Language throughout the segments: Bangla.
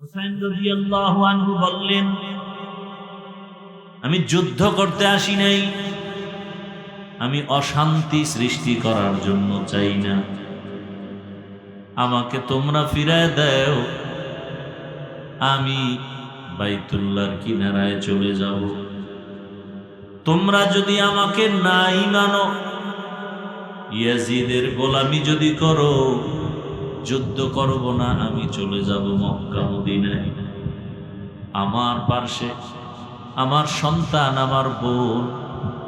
হুসাইন রাদিয়াল্লাহু আনহু বললেন, আমি যুদ্ধ করতে আসি নাই, আমি অশান্তি সৃষ্টি করার জন্য চাই না। আমাকে তোমরা ফিরায় দাও, আমি বাইতুল্লাহর কিনারায় চলে যাব। তোমরা যদি আমাকে নাই মানো, ইয়াজিদের গোলামি যদি করো, যুদ্ধ করব না, আমি চলে যাব মক্কা মদিনায়। আমার পার্শ্বে আমার সন্তান, আমার বোন,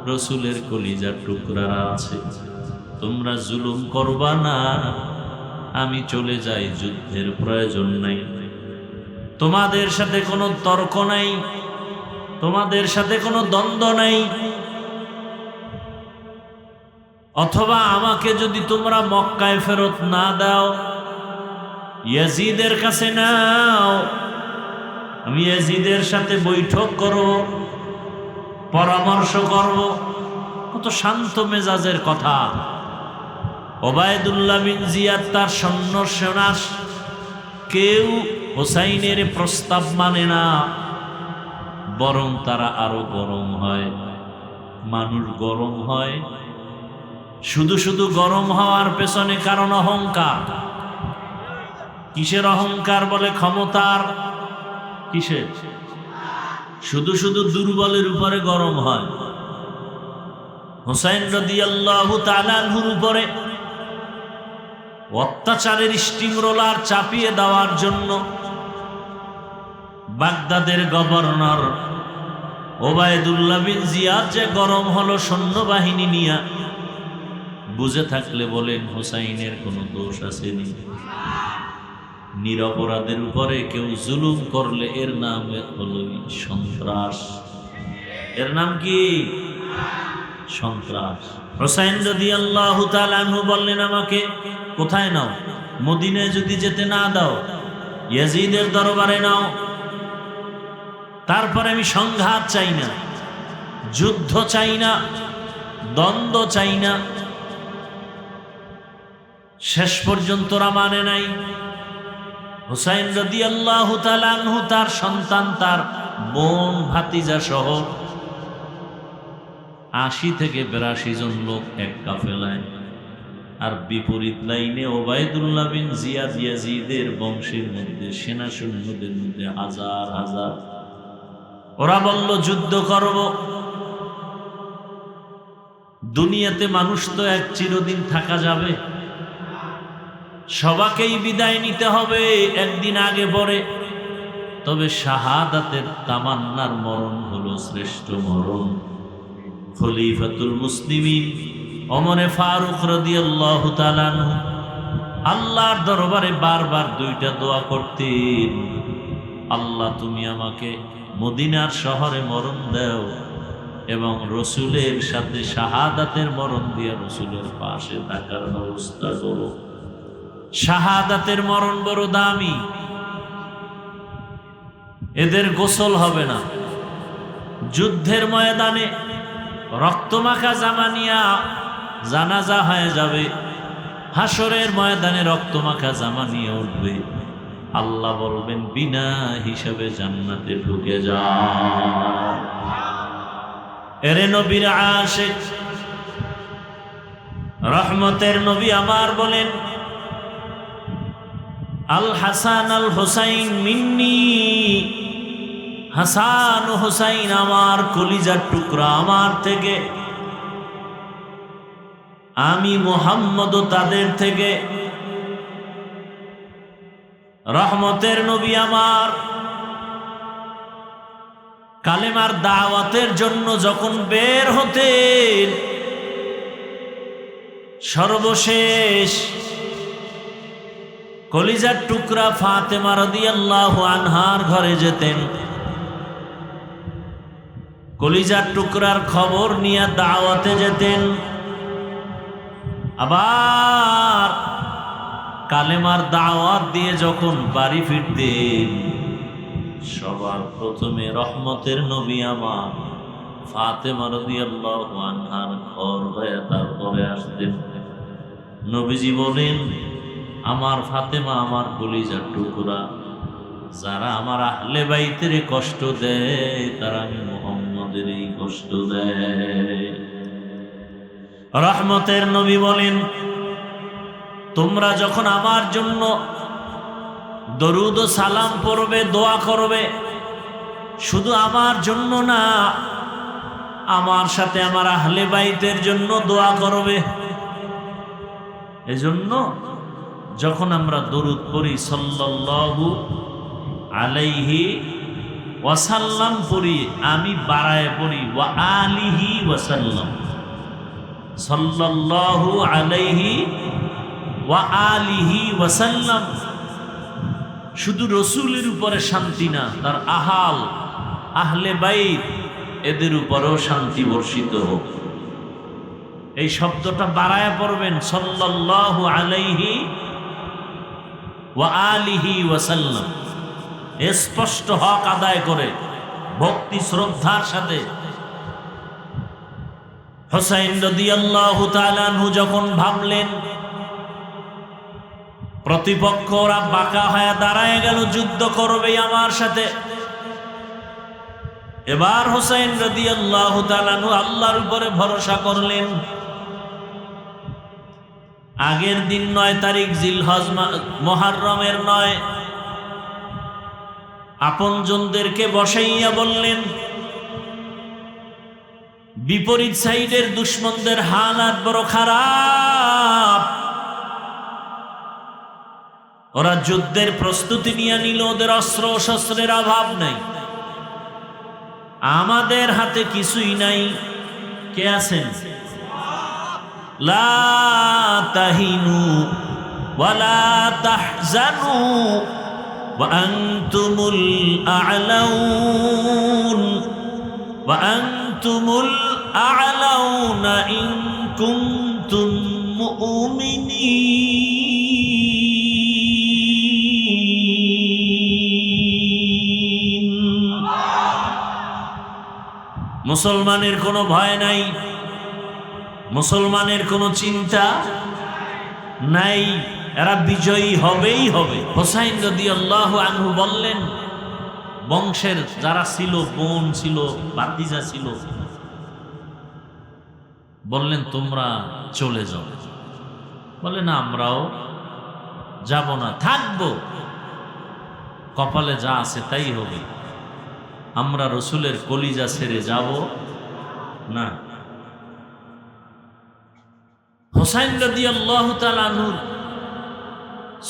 রসুলের কলিজার টুকরারা আছে। তোমরা জুলুম করবা না, আমি চলে যাই, যুদ্ধের প্রয়োজন নাই। তোমাদের সাথে কোনো তর্ক নাই, তোমাদের সাথে কোনো দ্বন্দ্ব নাই। অথবা আমাকে যদি তোমরা মক্কায় ফেরত না দাও, ইয়াজিদের কাছে নাও, আমি ইয়াজিদের সাথে বৈঠক করব, পরামর্শ করব। কত শান্ত মেজাজের কথা। ওবায়দুল্লাহ বিন জিয়াদ তার সৈন্য সেনাস, কেউ হোসাইনের প্রস্তাব মানে না, বরং তারা আরো গরম হয়। মানুষ গরম হয়, শুধু শুধু গরম হওয়ার পেছনে কারণ অহংকার। কিসের অহংকার? বলে ক্ষমতার। কিসের? শুধু শুধু দুর্বলের উপরে গরম হয়। হুসাইন রাদিয়াল্লাহু তাআলা আনহুর উপরে অত্যাচারের স্টিম রোলার চাপিয়ে দেওয়ার জন্য বাগদাদের গভর্নর ওবায়দুল্লাহ বিন জিয়াদ যে গরম হলো সৈন্যবাহিনী নিয়ে, বুঝে থাকলে বলেন হুসাইনের কোনো দোষ আসেনি। নিরপরাধের উপরে কেউ জুলুম করলে এর নাম হলো সন্ত্রাস। এর নাম কি? সন্ত্রাস। হুসাইন রাদিয়াল্লাহু তাআলা আনহু বললেন, আমাকে কোথায় নাও? মদিনায় যদি যেতে না দাও, ইয়াজিদের দরবারে নাও। তারপরে আমি সংঘাত চাই না, যুদ্ধ চাই না, দ্বন্দ্ব চাই না। শেষ পর্যন্ত ওরা মানে নাই। হুসাইন রাদিয়াল্লাহু তাআলা আনহু তার সন্তান, তার বোন, ভাতিজা সহ ৮০ থেকে ৮২ জন লোক এক কাফেলায়, আর বিপরীত লাইনে ওবায়দুল্লাহ বিন জিয়াদ, ইয়াজিদের বংশের মধ্যে, সেনা সৈন্যদের মধ্যে হাজার হাজার। ওরা বলল যুদ্ধ করব। দুনিয়াতে মানুষ তো এক চিরদিন থাকা যাবে, সবাকেই বিদায় নিতে হবে একদিন আগে পরে। তবে শাহাদাতের তামান্নার মরণ হলো শ্রেষ্ঠ মরণ। খলিফাতুল মুসলিমিন ওমরে ফারুক রাদিয়াল্লাহু তাআলা আনহু আল্লাহর দরবারে বারবার দুইটা দোয়া করতেন, আল্লাহ তুমি আমাকে মদিনার শহরে মরণ দাও এবং রসুলের সাথে শাহাদাতের মরণ দিয়ে রসুলের পাশে থাকার ব্যবস্থা করো। শাহাদাতের মরণ বড় দামি, এদের গোসল হবে না। যুদ্ধের ময়দানে রক্তমাখা জামা নিয়া জানাজা হয়ে যাবে, হাসরের ময়দানে রক্তমাখা জামা নিয়ে উঠবে। আল্লাহ বলবেন বিনা হিসাবে জান্নাতে ঢুকে যাও। এরে নবীর আশিক, রহমতের নবী আমার বলেন, আল হাসান আল হুসাইন মিন্নি, হাসান ও হুসাইন আমার কলিজার টুকরা, আমার থেকে। আমি মুহাম্মদ তাদের থেকে। রহমতের নবী আমার কালেমার দাওয়াতের জন্য যখন বের হতেন, সর্বশেষ কলিজার টুকরা ফাতেমা রাদিয়াল্লাহু আনহার ঘরে যেতেন। কলিজার টুকরার খবর নিয়ে দাওয়াতে যেতেন। আবার কালেমার দাওয়াত দিয়ে যখন বাড়ি ফিরতেন, সবার প্রথমে রহমতের নবী আমার ফাতেমা রাদিয়াল্লাহু আনহার ঘর হয়ে তারপরে আসতেন। নবীজি বলেন, আমার ফাতেমা আমার কলিজার টুকরা, যারা আমার আহলে বাইতের কষ্ট দেয় তারা আমি মুহাম্মদের এই কষ্ট দেয়। রহমতের নবী বলেন, তোমরা যখন আমার জন্য দরুদ ও সালাম পড়বে, দোয়া করবে, শুধু আমার জন্য না, আমার সাথে আমার আহলে বাইতের জন্য দোয়া করবে। এজন্য যখন আমরা দরুদ পড়ি সাল্লাল্লাহু আলাইহি ওয়াসাল্লাম পড়ি, আমি বাড়ায় পড়ি ওয়া আলিহি ওয়াসাল্লাম, সাল্লাল্লাহু আলাইহি ওয়া আলিহি ওয়াসাল্লাম। শুধু রসুলের উপরে শান্তি না, তার আহলে বাইত এদের উপরেও শান্তি বর্ষিত হোক। এই শব্দটা বাড়ায় পড়বেন, সাল্লাল্লাহু আলাইহি ওয়া আলিহি ওয়াসাল্লাম। স্পষ্ট হক আদায় করে ভক্তি শ্রদ্ধার সাথে। হুসাইন রাদিয়াল্লাহু তাআলা আনহু যখন ভাবলেন প্রতিপক্ষ ওরা বাঁকা হয়ে দাঁড়ায় গেল, যুদ্ধ করবে আমার সাথে, এবার হুসাইন রাদিয়াল্লাহু তাআলা আনহু আল্লাহর উপরে ভরসা করলেন। আগের দিন 9 তারিখ জিলহজ মুহররমের 9, আপনজনদেরকে বসাইয়া বললেন, বিপরীত সাইডের দুশমনদের হালাত বড় খারাপ, ওরা যুদ্ধের প্রস্তুতি নিয়ে নিল, ওদের অস্ত্র শস্ত্রের অভাব নাই, আমাদের হাতে কিছুই নাই। কে আছেন? লা তাহিনু ওয়ালা তাহজানু ওয়া আনতুমুল আ'লাউন ওয়া আনতুমুল আ'লাউনা ইন কুনতুম মুমিনিন। মুসলমানের কোনো ভয় নাই, মুসলমানের কোনো চিন্তা নাই, এরা বিজয়ী হবেই হবে। হুসাইন রাদিয়াল্লাহু আনহু বললেন, বংশের যারা ছিল, বোন ছিল, ভাতিজা ছিল, বললেন তোমরা চলে যাও। বলে না, আমরাও যাব না, থাকবো, কপালে যা আছে তাই হবে, আমরা রসুলের কলিজা ছেড়ে যাব না। হুসাইন রাদিয়াল্লাহু তাআলা আনহুর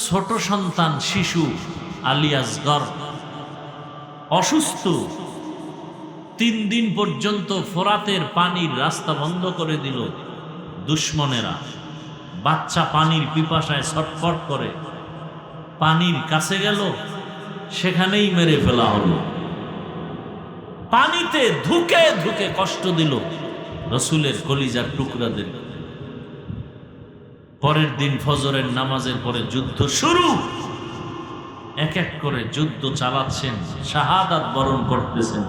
ছোট সন্তান শিশু আলী আসগর অসুস্থ, 3 দিন পর্যন্ত ফোরাতের পানির রাস্তা বন্ধ করে দিল দুশমনেরা। বাচ্চা পানির পিপাসায় ছটফট করে, পানির কাছে গেল, সেখানেই মেরে ফেলা হলো। পানিতে ধুকে ধুকে কষ্ট দিল রসুলের কলিজার টুকরাদের। পরের দিন ফজরের নামাজের পরে যুদ্ধ শুরু, এক এক করে যুদ্ধ চালাচ্ছেন, শাহাদাত বরণ করতেছেন।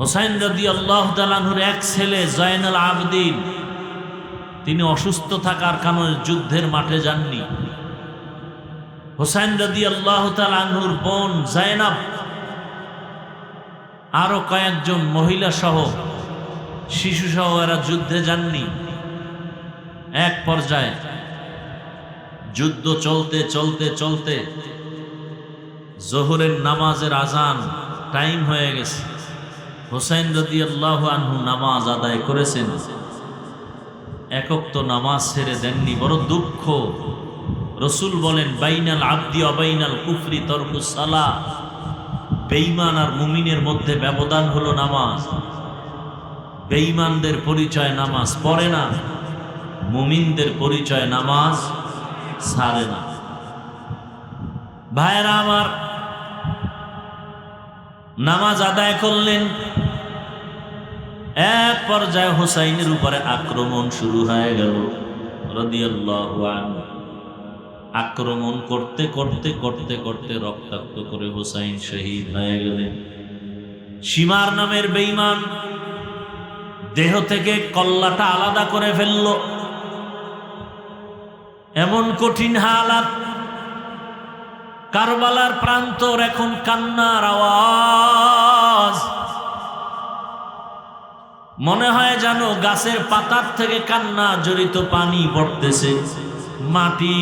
হুসাইন রাদিয়াল্লাহু তাআলা আনহুর এক ছেলে জয়নুল আবেদিন, তিনি অসুস্থ থাকার কারণে যুদ্ধের মাঠে যাননি। হুসাইন রাদিয়াল্লাহু তাআলা আনহুর বোন জায়নাব, আরো কয়েকজন মহিলা সহ, শিশু সহ এরা যুদ্ধে যাননি। এক পর্যায়ে যুদ্ধ চলতে চলতে চলতে জোহরের নামাজের আজান টাইম হয়ে গেছে। হুসাইন রাদিয়াল্লাহু আনহু নামাজ আদায় করেছেন, একক তো নামাজ ছেড়ে দেননি, বড় দুঃখ। রসুল বলেন, বাইনাল আবদি ওয়া বাইনাল কুফরি তরকুস সালাহ, বেঈমান আর মুমিনের মধ্যে ব্যবধান হলো নামাজ। বেঈমানদের পরিচয় নামাজ পড়ে না, মুমিনদের পরিচয় নামাজ ছাড়ে না। ভাইরা আমার, নামাজ আদায় করলেন, এক পর্যায়ে হুসাইনের উপরে আক্রমণ শুরু হয়ে গেল রাদিয়াল্লাহু আনহু। আক্রমণ করতে করতে করতে করতে রক্তাক্ত করে হুসাইন শহীদ হয়ে গেলেন। সীমার নামের বেঈমান দেহ থেকে কল্লাটা আলাদা করে ফেলল। এমন কঠিন হালাত, কারবালার প্রান্তর এখন কান্নার আওয়াজ, মনে হয় যেন গাছের পাতার থেকে কান্না জড়িত পানি পড়তেছে, মাটি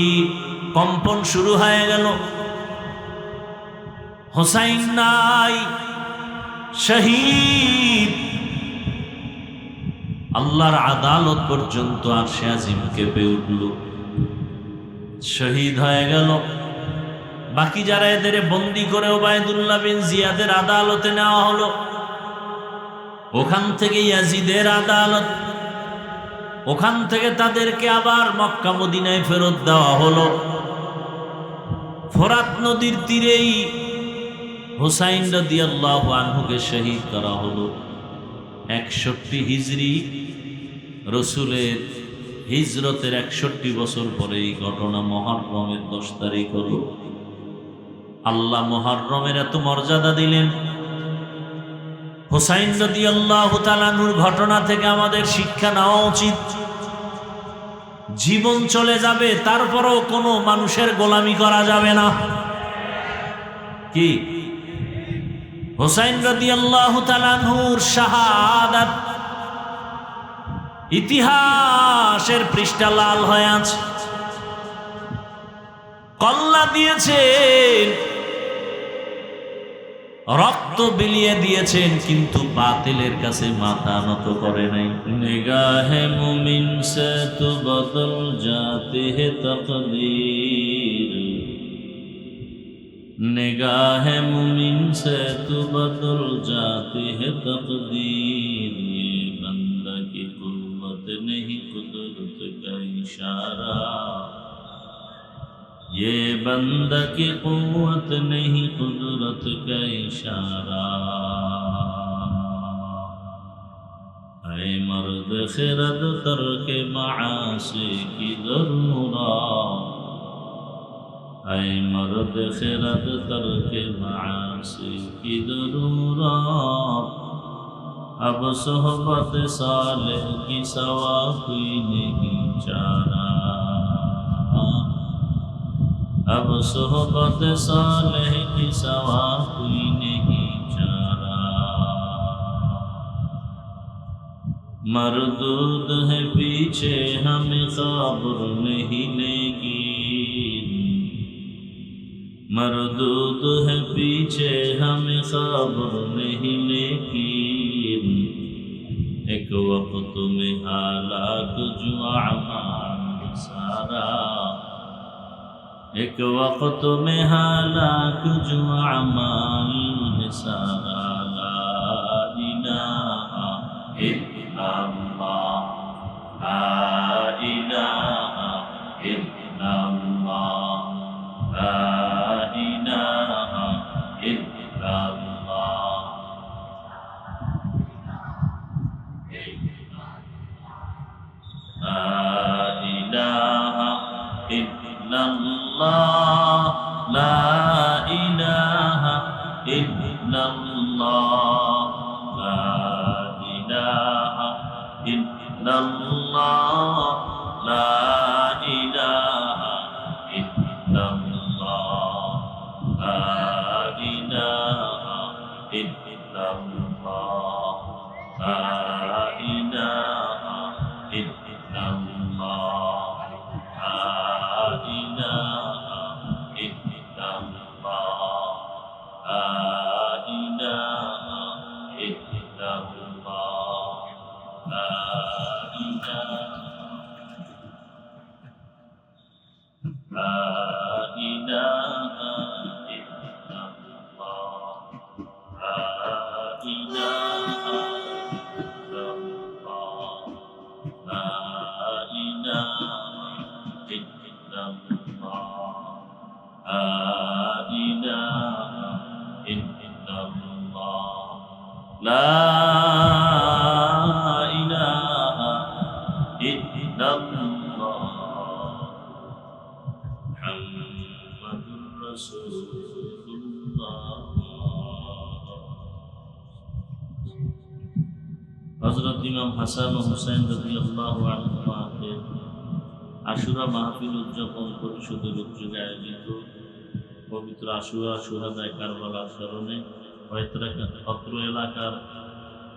কম্পন শুরু হয়ে গেল। হোসাইন নাই, শহীদ। আল্লাহর আদালত পর্যন্ত আরশে আজিম কেঁপে উঠল, শহীদ হয়ে গেল। বাকি যারা এদের বন্দি করে ওবায়দুল্লাহ বিন জিয়াদের আদালতে নেওয়া হলো, ওখান থেকে ইয়াজিদের আদালত, ওখান থেকে তাদেরকে আবার মক্কা মদিনায় ফেরত দেওয়া হলো। ফোরাত নদীর তীরেই হুসাইন রাদিয়াল্লাহু আনহুকে শহীদ করা হলো। 61 হিজরি, রসুলের হিজরতের 61 বছর পরে এই ঘটনা। মুহররমের 10 তারিখ হলো। আল্লাহ মুহররমের এত মর্যাদা দিলেন। হুসাইন রাদিয়াল্লাহু তাআলা আনহুর ঘটনা থেকে আমাদের শিক্ষা নেওয়া উচিত। জীবন চলে যাবে, তারপরও কোনো মানুষের গোলামি করা যাবে না। কি হুসাইন রাদিয়াল্লাহু তাআলা আনহুর শাহাদাত ইতিহাসের পৃষ্ঠা লাল হয়ে আছে। কল্লা দিয়েছেন, রক্ত বিলিয়ে দিয়েছেন, কিন্তু বাতিলের কাছে মাথা নত করে নাই। নিগাহে মুমিন সে তো বদল জাতে হে তকদীর, निगाहे मुमिन से तो बदल जाती है तकदीर। ये बंदा की कुव्वत नहीं कुदरत का इशारा, ये बंदा की कुव्वत नहीं कुदरत का इशारा। ऐ मर्द खिरद तरके मासी की ज़रूरत, ऐ मर्द खिरद तरके मासी की ज़रूरत। अब सोहबत साले की सवा कोई नहीं चारा, अब सोहबत साले की सवा कोई नहीं चारा। मरदूद है पीछे हमें खबर नहीं लेगी, मरदूद है पीछे हमें खबर नहीं लेकिन। एक वक्त में हालात जो अमाल सारा, एक वक्त में हालात जो अमाल सारा। ला इलाहा इल्लल्लाह, ला इलाहा इल्लल्लाह, ला इलाहा इल्लल्लाह। ला इलाहा इल्लल्लाह, ला इलाहा इल्लल्लाह, ला इलाहा इल्लल्लाह, ला इलाहा इल्लल्लाह, ला इलाहा इल्लल्लाह, ला इलाहा इल्लल्लाह, ला इलाहा इल्लल्लाह, ला इलाहा इल्लल्लाह, ला इलाहा لا إله إلا الله محمد رسول الله। হযরত ইমাম হাসান ও হুসাইন রাদিয়াল্লাহু আনহুমাকে আশুরা মাহফিল উদযাপন পরিষদের উদ্যোগে আয়োজিত পবিত্র আশুরা শুহাদায়ে কারবালার স্মরণে অত্র এলাকার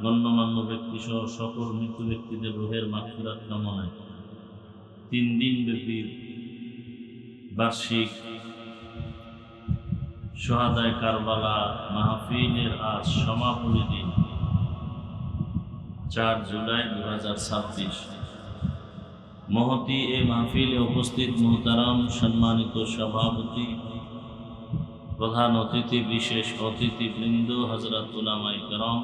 গণ্যমান্য ব্যক্তি সহ সকল মৃত ব্যক্তিদের রুহের মাগফিরাত কামনায় 3 দিন ব্যাপী বার্ষিক শুহাদায়ে কারবালা মাহফিলের আজ সমাপনী দিন 4 জুলাই 2026। মহতি এ মাহফিলে উপস্থিত মুহতারাম সম্মানিত সভাপতি, প্রধান অতিথি, বিশেষ অতিথিবৃন্দ, হযরত উলামায়ে কেরাম,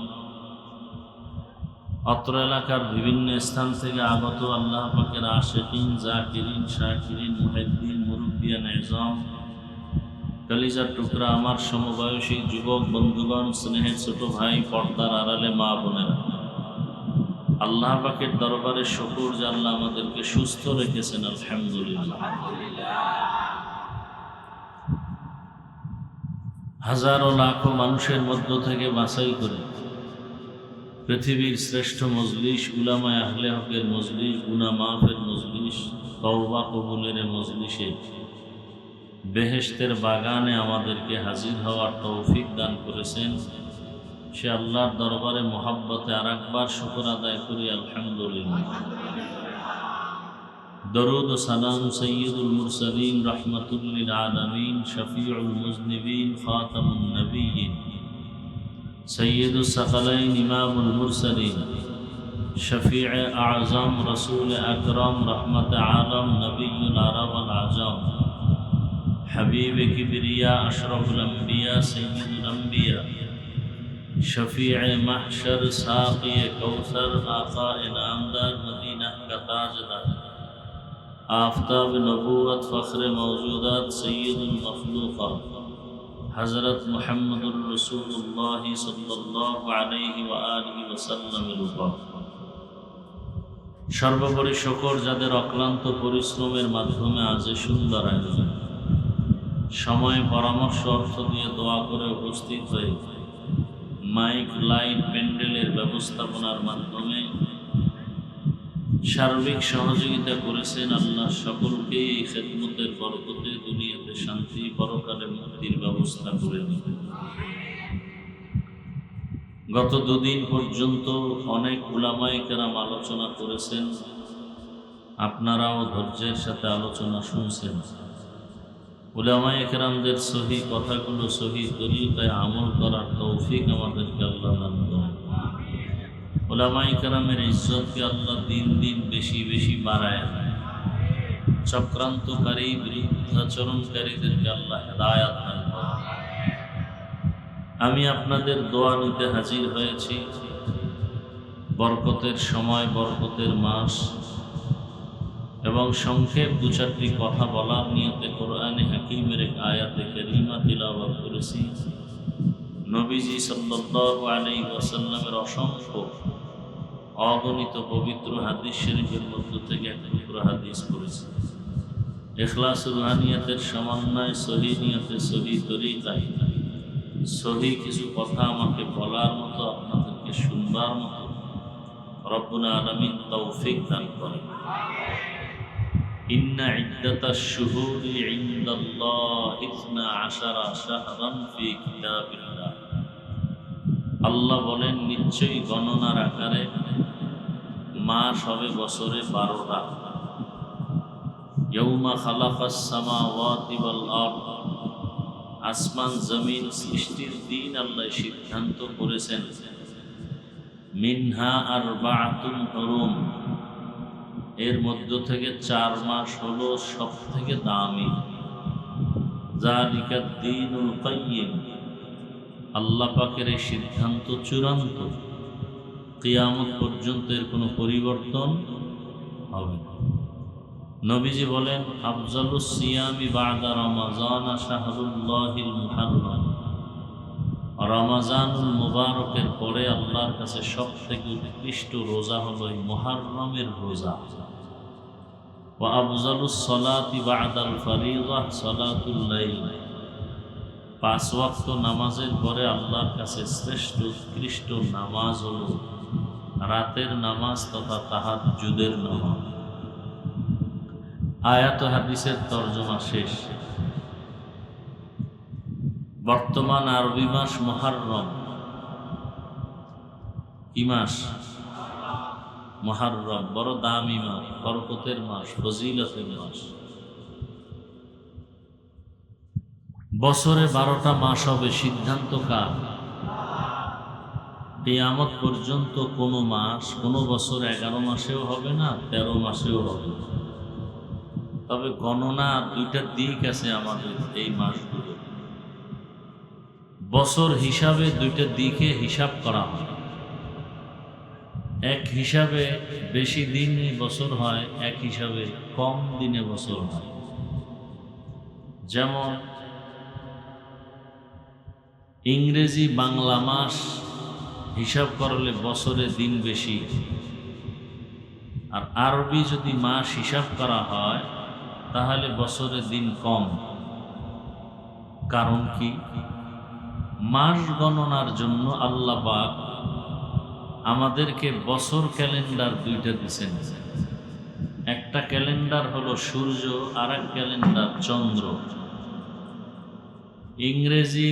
অত্র এলাকার বিভিন্ন স্থান থেকে আগত আল্লাহ পাকের আশিকিন, জাকিরিন, শাকিরিন, মুহিদ্দিন, মুরব্বিয়ান ইজাম, কলিজার টুকরা আমার সমবয়সী যুবক বন্ধুগণ, স্নেহের ছোট ভাই, পর্দার আড়ালে মা বোনেরা, আল্লাহ পাকের দরবারে শুকর যে আল্লাহ আমাদেরকে সুস্থ রেখেছেন, আলহামদুলিল্লাহ। হাজারো লাখো মানুষের মধ্য থেকে বাছাই করে পৃথিবীর শ্রেষ্ঠ মজলিস, উলামায়ে আহলে হকের মজলিস, গুনাহ মাফের মজলিস, তওবা কবুলের মজলিসে বেহেশতের বাগানে আমাদেরকে হাজির হওয়ার তৌফিক দান করেছেন। সে আল্লাহর দরবারে মোহাব্বতে আরেকবার শুকর আদায় করি, আলহামদুলিল্লাহ। দরুদ ও সালাম সৈয়দুল মুরসালিন, রাহমাতুল লিল আলামিন, শফিউল মুজনিবিন, খাতামুন নবিয়্যিন, সৈয়দুস সাকালাইন, ইমামুল মুরসালিন, শফিউ আযম, রাসূল আকরাম, রহমতে আলম, নবিয়ুল আরব ওয়াল আজম, হাবিব কিবরিয়া, আশরাফুল আম্বিয়া, সৈয়দুল আম্বিয়া, शफीअ महशर, साक़ी कौसर, आका इनामदार, मदीना का ताजदार, आफताब नबूवत, फ़ख्र मौजूदात, सय्यदुल मखलूक़ात, हज़रत मुहम्मदुर रसूलुल्लाह सल्लल्लाहु अलैहि व आलिहि वसल्लम। সর্বোপরি শুকর যাদের অক্লান্ত পরিশ্রমের মাধ্যমে আজ সুন্দর আয়োজন, সময়, পরামর্শ, অর্থ দিয়ে দোয়া করে উপস্থিত হয়ে মাইক, লাইট, প্যান্ডেলের ব্যবস্থাপনার মাধ্যমে সার্বিক সহযোগিতা করেছেন। আল্লাহ সকলকে এই খেদমতের বরকতে দুনিয়াতে শান্তি, পরকালে মুক্তির ব্যবস্থা করে দিবেন। গত 2 দিন পর্যন্ত অনেক উলামায়ে কেরাম আলোচনা করেছেন, আপনারাও ধৈর্যের সাথে আলোচনা শুনছেন। উলামায়ে কেরামদের সহি কথাগুলো সহি তরিকায় আমল করার তৌফিক আমাদেরকে আল্লাহ দান করেন। উলামায়ে কেরামের ইজ্জতকে আল্লাহ দিন দিন বেশি বেশি বাড়ায় দেন। চক্রান্তকারী, বিরুদ্ধাচরণকারীদেরকে আল্লাহ হেদায়াত দান করেন। আমি আপনাদের দোয়া নিতে হাজির হয়েছি। বরকতের সময়, বরকতের মাস এবং সংক্ষেপ 2-4টি কথা বলার নিয়তে কোরআনে হাকিমের এক আয়াতে কারিমা তিলাওয়াত করেছি। নবীজি সাল্লাল্লাহু আলাইহি ওয়াসাল্লামের অসংখ্য অগণিত পবিত্র হাদিস শরীফের মধ্য থেকে এক টুকরো হাদিস করেছি। ইখলাসুল রুহানিয়াতের সমন্বয়, সহি নিয়তে, সহি তরিকায় সহি কিছু কথা আমাকে বলার মতো, আপনাদেরকে শুনবার মতো রব্বুল আলামিন তৌফিক দান করেন। ইন্না ইদ্দাতাশ শুহুরি ইনদাল্লাহি 12 শাহরান ফি কিতাবিল্লাহ। আল্লাহ বলেন, নিশ্চয়ই গণনার আকারে মাস হবে বছরে 12টা। ইয়াউমা খালাকাস সামাওয়াতি ওয়াল আরদ, আসমান জমিন সৃষ্টির দিন আল্লাহ সিদ্ধান্ত করেছেন। মিনহা আরবাআতুন হুরুম, এর মধ্য থেকে 4 মাস হলো সব থেকে দামি। যালিকাদ দীনুল কাইয়্যিম, আল্লাহ পাকের এই সিদ্ধান্ত চূড়ান্ত, কিয়ামত পর্যন্ত এর কোনো পরিবর্তন হবে না। নবীজি বলেন, আফজালুস সিয়ামি বা'দা রমাজান শাহরুল্লাহিল মুহাররম, রমাজানুল মুবারকের পরে আল্লাহর কাছে সবথেকে উৎকৃষ্ট রোজা হলো এই মুহররমের রোজা। ওয়া আফজালুস সালাতি বা'দাল ফরিযা সালাতুল লাইল, 5 ওয়াক্ত নামাজের পরে আল্লাহর কাছে শ্রেষ্ঠ উৎকৃষ্ট নামাজ হলো রাতের নামাজ তথা তাহাজ্জুদের নামাজ। আয়াত হাদিসের তর্জমা শেষ। বর্তমান আরবি মাস মুহররম। কি মাস? মুহররম, বড় দামি মাস, বরকতের মাস, ফজিলতের মাস। বছরে 12টা মাস হবে, সিদ্ধান্ত কার? কিয়ামত পর্যন্ত কোনো মাস, কোনো বছর 11 মাসেও হবে না, 13 মাসেও হবে না। তবে গণনা দুইটা দিক আছে আমাদের এই মাসগুলো। বছর হিসাবে দুইটা দিকে হিসাব করা হয়। এক হিসাবে বেশি দিনে বছর হয়, এক হিসাবে কম দিনে বছর হয়। যেমন ইংরেজি বাংলা মাস হিসাব করলে বছরে দিন বেশি, আর আরবি যদি মাস হিসাব করা হয় তাহলে বছরে দিন কম। কারণ কি? মাস গণনার জন্য আল্লাহ পাক আমাদেরকে বছর ক্যালেন্ডার দুইটা দিয়েছেন। একটা ক্যালেন্ডার হলো সূর্য, আর এক ক্যালেন্ডার চন্দ্র। ইংরেজি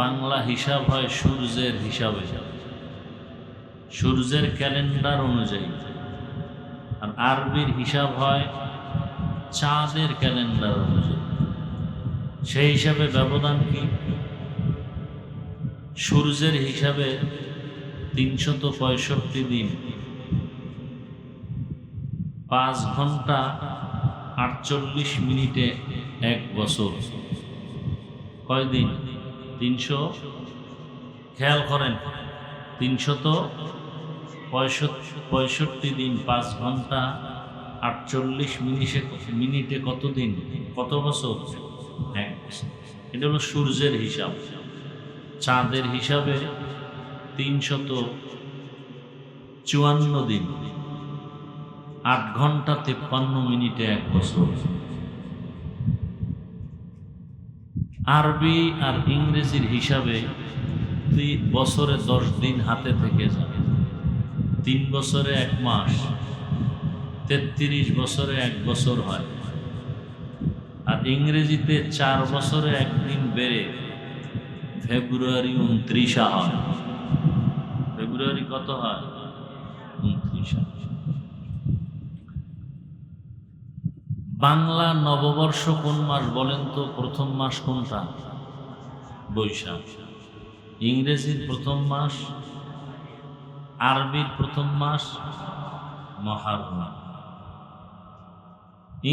বাংলা হিসাব হয় সূর্যের হিসাবে, সূর্যের ক্যালেন্ডার অনুযায়ী, আর আরবির হিসাব হয় চাঁদের ক্যালেন্ডার অনুযায়ী। সেই হিসাবে ব্যবধান কি? সূর্যের হিসাবে 365 দিন, 5 ঘন্টা 48 মিনিটে এক বছর। কয় দিন? 300, খেয়াল করেন, 365 দিন, 5 ঘন্টা 48 মিনিটে কত দিন, কত বছর? এক বছর। এটা হলো সূর্যের হিসাব। চাঁদের হিসাবে 354 দিন, 8 ঘন্টা 53 মিনিটে এক বছর। আরবি আর ইংরেজির হিসাবে বছরে 10 দিন হাতে থেকে যায়। 3 বছরে 1 মাস, 33 বছরে 1 বছর হয়। আর ইংরেজিতে 4 বছরে 1 দিন বেড়ে ফেব্রুয়ারি 29 হয়। ফেব্রুয়ারি কত হয়? 29। বাংলা নববর্ষ কোন মাস বলেন তো? প্রথম মাস কোনটা? বৈশাখ। ইংরেজির প্রথম মাস, আরবির প্রথম মাস মুহররম।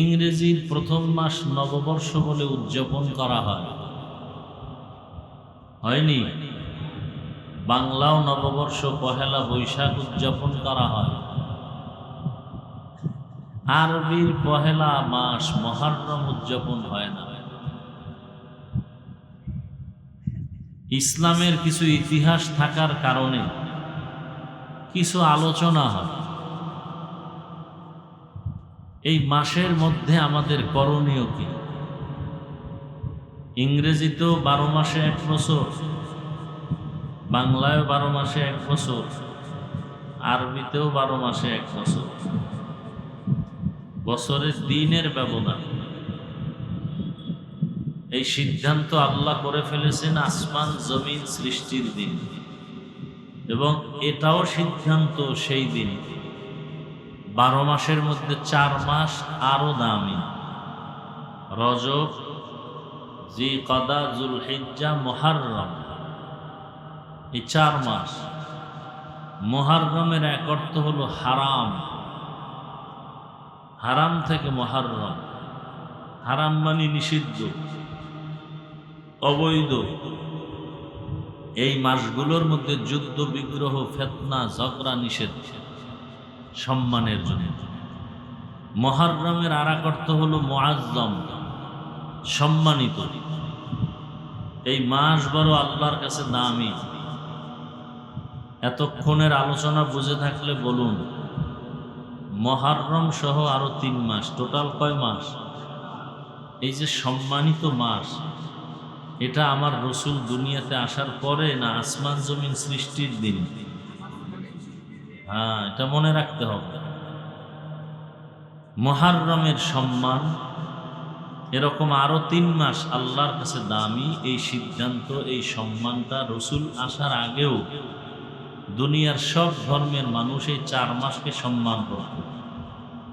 ইংরেজির প্রথম মাস নববর্ষ বলে উদযাপন করা হয়, হয়নি? বাংলাও নববর্ষ পহেলা বৈশাখ উদযাপন করা হয়। আরবির পহেলা মাস মুহররম উদযাপন হয় না। ইসলামের কিছু ইতিহাস থাকার কারণে কিছু আলোচনা হয়। এই মাসের মধ্যে আমাদের করণীয় কি? ইংরেজিতেও 12 মাসে 1 বছর, বাংলায়ও 12 মাসে 1 বছর, আরবিতেও 12 মাসে 1 বছর। বছরের দিনের ব্যবধান। এই সিদ্ধান্ত আল্লাহ করে ফেলেছেন আসমান জমিন সৃষ্টির দিন, এবং এটাও সিদ্ধান্ত সেই দিন 12 মাসের মধ্যে 4 মাস আরো দামি। রজব, জিলকদা, জুলহিজ্জা, মুহররম, এই 4 মাস। মুহররমের এক অর্থ হলো হারাম, হারাম থেকে মুহররম। হারাম মানে নিষিদ্ধ, অবৈধ। এই মাসগুলোর মধ্যে যুদ্ধ বিগ্রহ, ফিতনা, ঝগড়া নিষেধ, সম্মানের জন্য। মুহররমের আর এক অর্থ হলো মুআজ্জম, সম্মানিত। এই মাস বড় আল্লাহর কাছে দামি। এতক্ষণের আলোচনা বুঝে থাকলে বলুন, মুহররম সহ আরো 3 মাস, টোটাল কয় মাস? এই যে সম্মানিত মাস, এটা আমার রসুল দুনিয়াতে আসার পরে না আসমান জমিন সৃষ্টির দিন? হ্যাঁ, এটা মনে রাখতে হবে। মুহররমের সম্মান এরকম আরো 3 মাস আল্লাহর কাছে দামি। এই সিদ্ধান্ত, এই সম্মানটা রসুল আসার আগেও দুনিয়ার সব ধর্মের মানুষ এই 4 মাসকে সম্মান করত।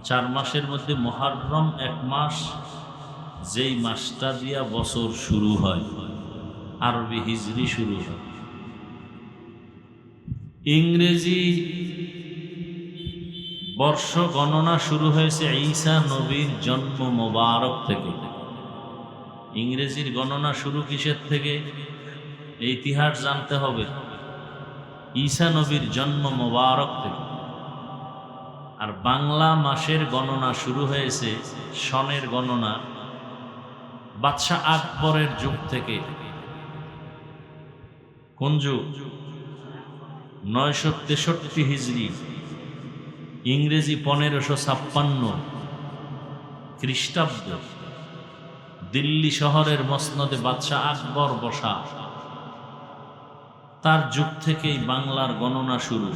4 মাসের মধ্যে মুহররম 1 মাস, যেই মাসটা দিয়া বছর শুরু হয়, আরবি হিজরি শুরু হয়। ইংরেজি বর্ষ গণনা শুরু হয়েছে ঈসা নবীর জন্ম মোবারক থেকে। ইংরেজির গণনা শুরু কিসের থেকে? এই ইতিহাস জানতে হবে। ঈসা নবীর জন্ম মোবারক থেকে। আর বাংলা মাসের গণনা শুরু হয়েছে, সনের গণনা বাদশাহ আকবরের যুগ থেকে। কোন যুগ? 963 হিজরি, ইংরেজি 1556 খ্রিস্টাব্দ। দিল্লি শহরের মসনদে বাদশাহ আকবর বসা, তার যুগ থেকেই বাংলার গণনা শুরু।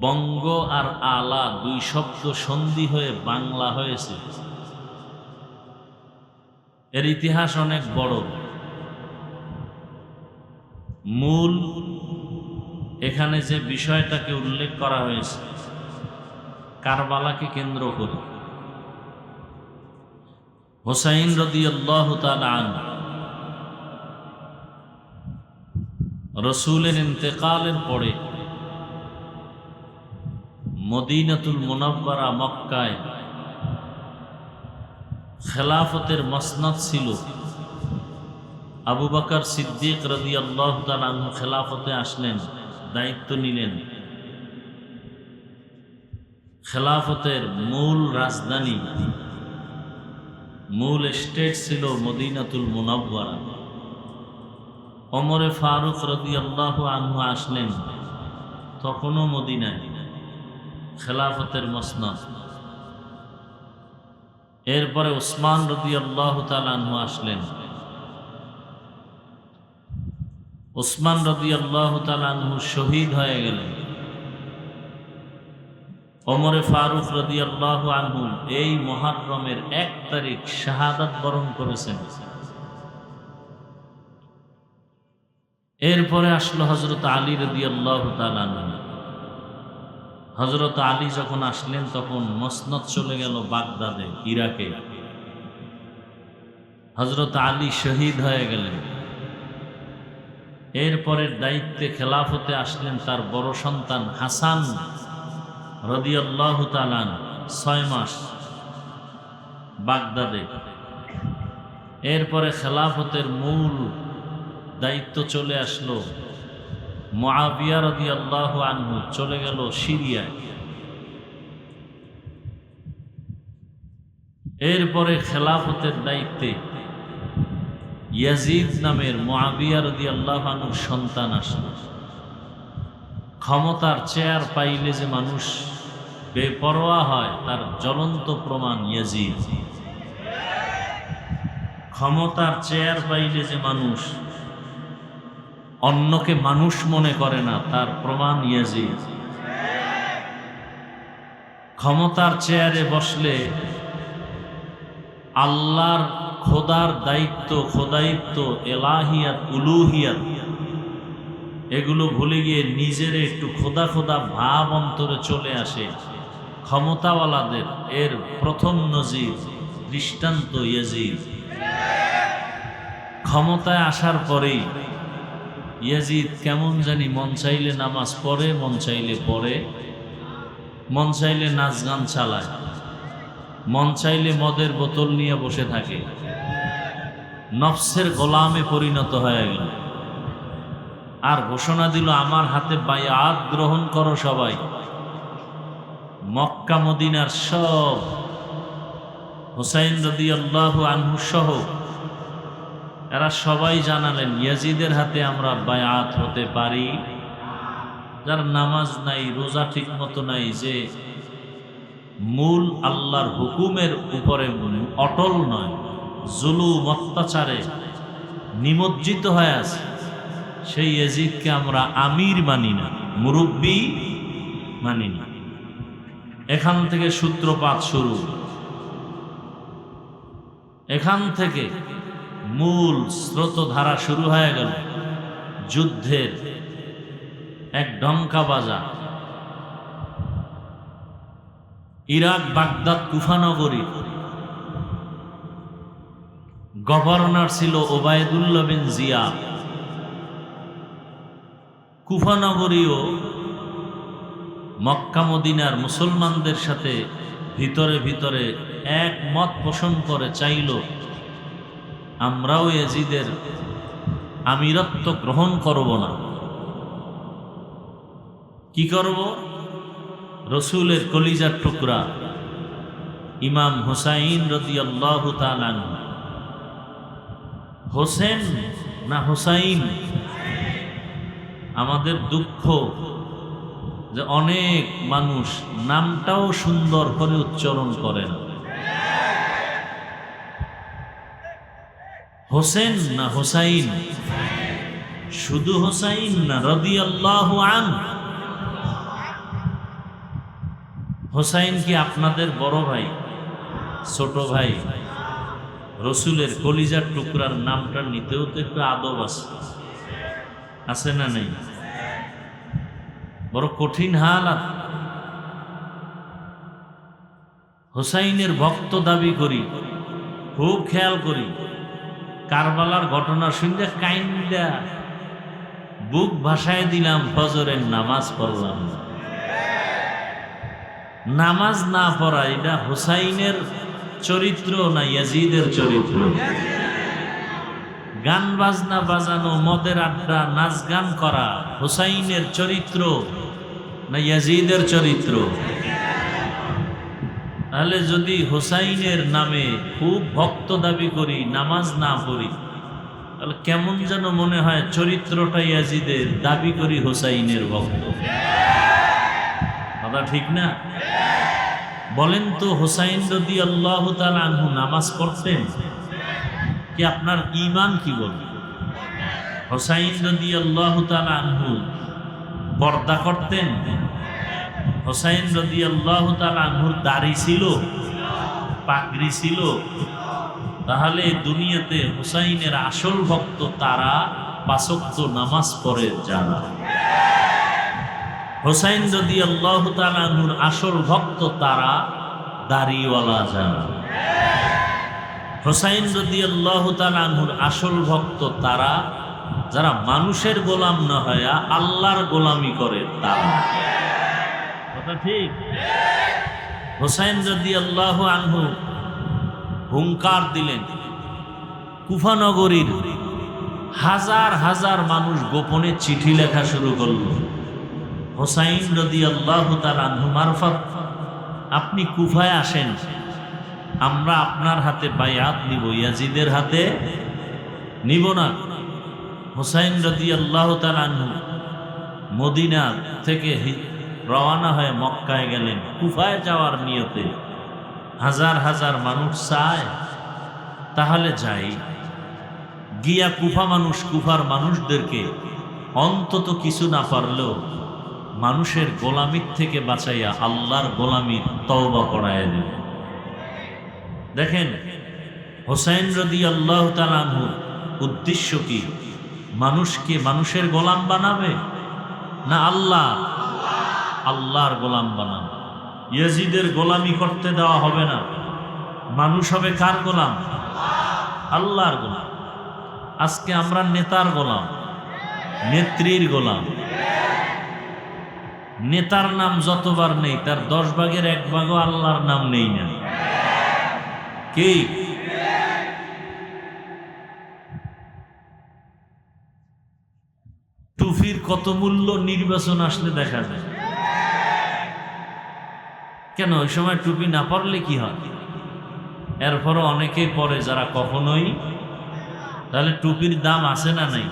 বঙ্গ আর আলা 2 শব্দ সন্ধি হয়ে বাংলা হয়েছে। এর ইতিহাস অনেক বড়। মূল এখানে যে বিষয়টাকে উল্লেখ করা হয়েছে, কারবালাকে কেন্দ্র করে। হুসাইন রাদিয়াল্লাহু তাআলা আনহু রাসূলের ইন্তেকালের পরে মদিনাতুল মুনাওয়ারা মক্কায় খেলাফতের মসনদ ছিল। আবু বকর সিদ্দিক রাদিয়াল্লাহু তাআলা আনহু খেলাফতে আসলেন, দায়িত্ব নিলেন। খেলাফতের মূল রাজধানী, মূল স্টেট ছিল মদিনাতুল মুনাওয়ারা। ওমরে ফারুক রাদিয়াল্লাহু আনহু আসলেন, তখনও মদিনায়, খেলাফতের মসনদ। এরপরে ওসমান রাদিয়াল্লাহু তাআলা আনহু আসলেন। ওসমান রাদিয়াল্লাহু তাআলা আনহু শহীদ হয়ে গেলেন। ওমরে ফারুক রাদিয়াল্লাহু আনহু এই মুহররমের 1 তারিখ শাহাদাত বরণ করেছেন। এরপরে আসলো হযরত আলী রাদিয়াল্লাহু তাআলা আনহু। হযরত আলী যখন আসলেন তখন মসনদ চলে গেল বাগদাদে, ইরাকে। হযরত আলী শহীদ হয়ে গেলেন। এরপরের দায়িত্বে খেলাফতে আসলেন তার বড় সন্তান হাসান রাদিয়াল্লাহু তাআলা আনহু, 6 মাস বাগদাদে। এরপরে খেলাফতের মূল দায়িত্ব চলে আসলো মুআবিয়া রাদিয়াল্লাহু আনহু, চলে গেল সিরিয়ায়। এরপরে খেলাফতের দায়িত্বে ইয়াজিদ নামের মুআবিয়া রাদিয়াল্লাহু আনহুর সন্তান আসলো। ক্ষমতার চেয়ার পাইলে যে মানুষ বেপরোয়া হয়, তার জ্বলন্ত প্রমাণ ইয়াজিদ। ক্ষমতার চেয়ার পাইলে যে মানুষ অন্যকে মানুষ মনে করে না, তার প্রমাণ ইয়াজিদ। ক্ষমতার চেয়ারে বসলে আল্লাহর খোদার দায়িত্ব, খোদায়িত্ব, এলাহিয়াত, উলুহিয়াত এগুলো ভুলে গিয়ে নিজের একটু খোদা খোদা ভাব অন্তরে চলে আসে ক্ষমতাওয়ালাদের। এর প্রথম নজির, দৃষ্টান্ত ইয়াজিদ। ক্ষমতায় আসার পরেই ইয়াজিদ কেমন জানি মন চাইলে নামাজ পড়ে, মন চাইলে পড়ে, মন চাইলে নাচ গান চালায়, মন চাইলে মদের বোতল নিয়ে বসে থাকে। নফসের গোলামে পরিণত হয়ে গেল। আর ঘোষণা দিল, আমার হাতে বায়াত গ্রহণ করো সবাই। মক্কা মদিনার সব, হুসাইন রাদিয়াল্লাহু আনহু সহ এরা সবাই জানালেন, ইয়াজিদের হাতে আমরা বায়াত হতে পারি। যার নামাজ নাই, রোজা ঠিক মতো নাই, যে মূল আল্লাহর হুকুমের উপরে অটল নয়, জুলুম অত্যাচারে নিমজ্জিত হয়ে আছে, সেই ইয়াজিদকে আমরা আমির মানি না, মুরব্বি মানি না। এখান থেকে সূত্রপাত শুরু। এখান থেকে মূল স্রোতধারা শুরু হয়ে গেল যুদ্ধের। এক ডঙ্কা বাজা। ইরাক বাগদাদ কুফানগরী গভর্নর ছিল ওবায়দুল্লাহ বিন জিয়াদ। কুফানগরীও মক্কা মদিনার মুসলমানদের সাথে ভিতরে ভিতরে এক মত পোষণ করে চাইল আমরাও ইয়াজিদের আমিরত্ব গ্রহণ করব না। কি করব? রসুলের কলিজার টুকরা ইমাম হুসাইন রাদিয়াল্লাহু তাআলা আনহু। হোসেন না হুসাইন? আমাদের দুঃখ যে অনেক মানুষ নামটাও সুন্দর করে উচ্চারণ করে না। হোসেন না হুসাইন? শুধু হুসাইন না রাদিয়াল্লাহু আনহু? হুসাইন কি আপনাদের বড় ভাই, ছোট ভাই? রসুলের কলিজার টুকরার নামটা নিতেও তো একটু আদব আছে না নেই? বড় কঠিন হালাত। হুসাইনের ভক্ত দাবি করি, খুব খেয়াল করি। কারবালার ঘটনা শুনলে কাইন্দা বুক ভাসায় দিলাম, ফজরের নামাজ পড়লাম। নামাজ না পড়া এটা হুসাইনের চরিত্র না ইয়াজিদের চরিত্র? গান বাজনা বাজানো, মদের আড্ডা, নাচ গান করা হুসাইনের চরিত্র না ইয়াজিদের চরিত্র? তাহলে যদি হুসাইনের নামে খুব ভক্ত দাবি করি, নামাজ না পড়ি, তাহলে কেমন যেন মনে হয় চরিত্রটা ইয়াজিদের, দাবি করি হুসাইনের ভক্ত। কথা ঠিক না? বলেন তো, হুসাইন রাদিয়াল্লাহু তাআলা আনহু নামাজ পড়তেন কি? আপনার ঈমান কি বলে? হুসাইন রাদিয়াল্লাহু তাআলা আনহু পর্দা করতেন? হুসাইন রাদিয়াল্লাহু তাআলা আনহুর দাড়ি ছিল, পাগড়ি ছিল? তাহলে দুনিয়াতে হুসাইনের আসল ভক্ত তারা, পাঁচ ওয়াক্ত নামাজ পড়ে যারা। হুসাইন রাদিয়াল্লাহু তাআলা আনহুর আসল ভক্ত তারা, দাড়িওয়ালা যারা। হুসাইন রাদিয়াল্লাহু তাআলা আনহুর আসল ভক্ত তারা, যারা মানুষের গোলাম না হয় আল্লাহর গোলামি করে তারা। কথা ঠিক? হুসাইন রাদিয়াল্লাহু আনহু হুঙ্কার দিলেন। কুফা নগরীর হাজার হাজার মানুষ গোপনে চিঠি লেখা শুরু করল। হুসাইন রাদিয়াল্লাহু তাআলা আনহু মারফত আপনি কুফায় আসেন, আমরা আপনার হাতে বায়াত নিব, ইয়াজিদের হাতে নিব না। হুসাইন রাদিয়াল্লাহু তাআলা আনহু মদিনা থেকে রওনা হয়ে মক্কায় গেলেন কুফায় যাওয়ার নিয়তে। হাজার হাজার মানুষ চায়, তাহলে যাই। গিয়া কুফার মানুষদেরকে অন্তত কিছু না পারলেও মানুষের গোলামির থেকে বাঁচাইয়া আল্লাহর গোলামির তওবা পড়াইয়া দেব। দেখেন হুসাইন রাদিয়াল্লাহু তাআলা আনহুর উদ্দেশ্য কি? মানুষকে মানুষের গোলাম বানাবে না আল্লাহর গোলাম বানাবে? ইয়াজিদের গোলামি করতে দেওয়া হবে না। মানুষ হবে কার গোলাম? আল্লাহর গোলাম। আজকে আমরা নেতার গোলাম, নেত্রীর গোলাম। নেতার নাম যতবার নেই তার 10 ভাগের 1 ভাগও আল্লাহর নাম নেই না। কি টুফির কত মূল্য নির্বাচন আসলে দেখা যায়। কেন ওই সময় টুপি না পরলে কি হয়? এরপরও অনেকেই পরে যারা কখনোই। তাহলে টুপির দাম আছে না নাই?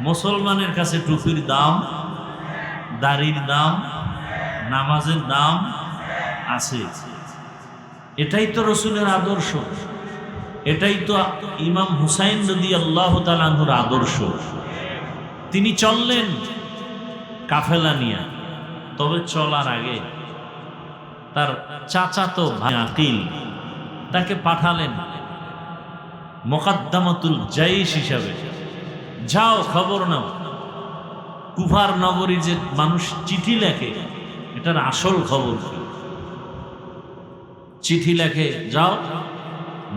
মুসলমানের কাছে টুপির দাম, দাড়ির দাম, নামাজের দাম আছে। এটাই তো রসুলের আদর্শ, এটাই তো ইমাম হুসাইন রাদিয়াল্লাহু তাআলা আনহুর আদর্শ। তিনি চললেন কাফেলা নিয়ে, তবে চলার আগে তার চাচাতো ভাই আকিল তাকে পাঠালেন মুকাদ্দামাতুল জাইশ হিসাবে যাও খবর নাও। কুফার নগরী যে মানুষ চিঠি লেখে, এটার আসল খবর কি? চিঠি লেখে, যাও।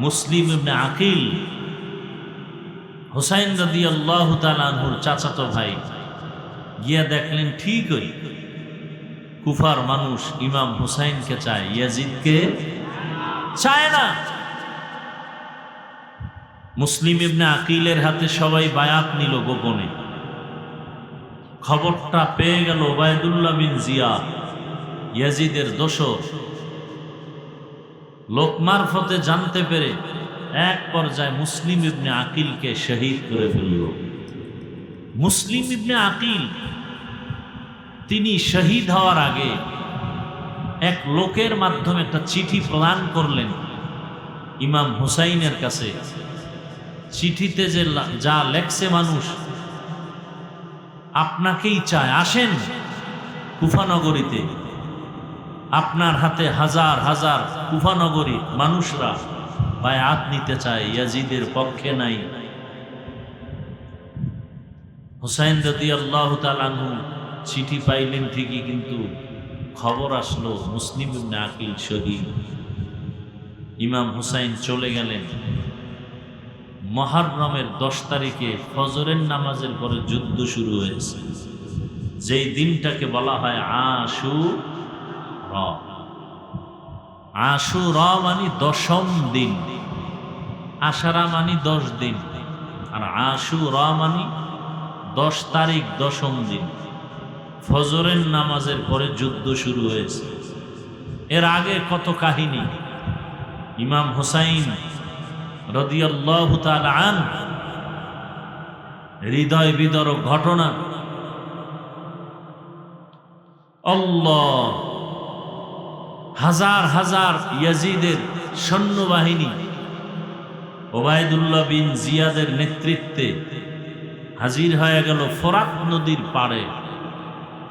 মুসলিম ইবনে আকিল হুসাইন রাদিয়াল্লাহু তাআলা আনহুর চাচাতো ভাই, গিয়া দেখলেন ঠিকই কুফার মানুষ ইমাম হুসাইনকে চায়, ইয়াজিদকে চায় না। মুসলিম ইবনে আকিলের হাতে সবাই বায়াত নিল গোপনে। খবরটা পেয়ে গেল ওবায়দুল্লাহ বিন জিয়াদ, ইয়াজিদের দোসর। লোক মারফতে জানতে পেরে এক পর্যায়ে মুসলিম ইবনে আকিলকে শহীদ করে ফেলল। মুসলিম ইবনে আকিল তিনি শহীদ হওয়ার আগে এক লোকের মাধ্যমে একটা চিঠি প্রদান করলেন ইমাম হুসাইনের কাছে। চিঠিতে যে যা লেখছে, মানুষ আপনাকেই চায়, আসেন কুফানগরীতে, আপনার হাতে হাজার হাজার কুফানগরী মানুষরা বায়াত নিতে চায়, ইয়াজিদের পক্ষে নাই। হুসাইন রাদিয়াল্লাহু তাআলা আনহু চিঠি পাইলেন ঠিকই, কিন্তু খবর আসলো মুসলিম ইবনে আকিল শহীদ। ইমাম হুসাইন চলে গেলেন। মুহররমের 10 তারিখে ফজরের নামাজের পরে যুদ্ধ শুরু হয়েছে, যেই দিনটাকে বলা হয় আশুরা। আশুরা মানে 10ম দিন, আশারা মানে 10 দিন, আর আশুরা মানে 10 তারিখ 10ম দিন। ফজরের নামাজের পরে যুদ্ধ শুরু হয়েছে। এর আগে কত কাহিনী। ইমাম হুসাইন রাদিয়াল্লাহু তাআলা আনহু হৃদয় বিদারক ঘটনা। আল্লাহ, হাজার হাজার ইয়াজিদের সৈন্যবাহিনী ওবায়দুল্লাহ বিন জিয়াদের নেতৃত্বে হাজির হয়ে গেল ফোরাত নদীর পাড়ে,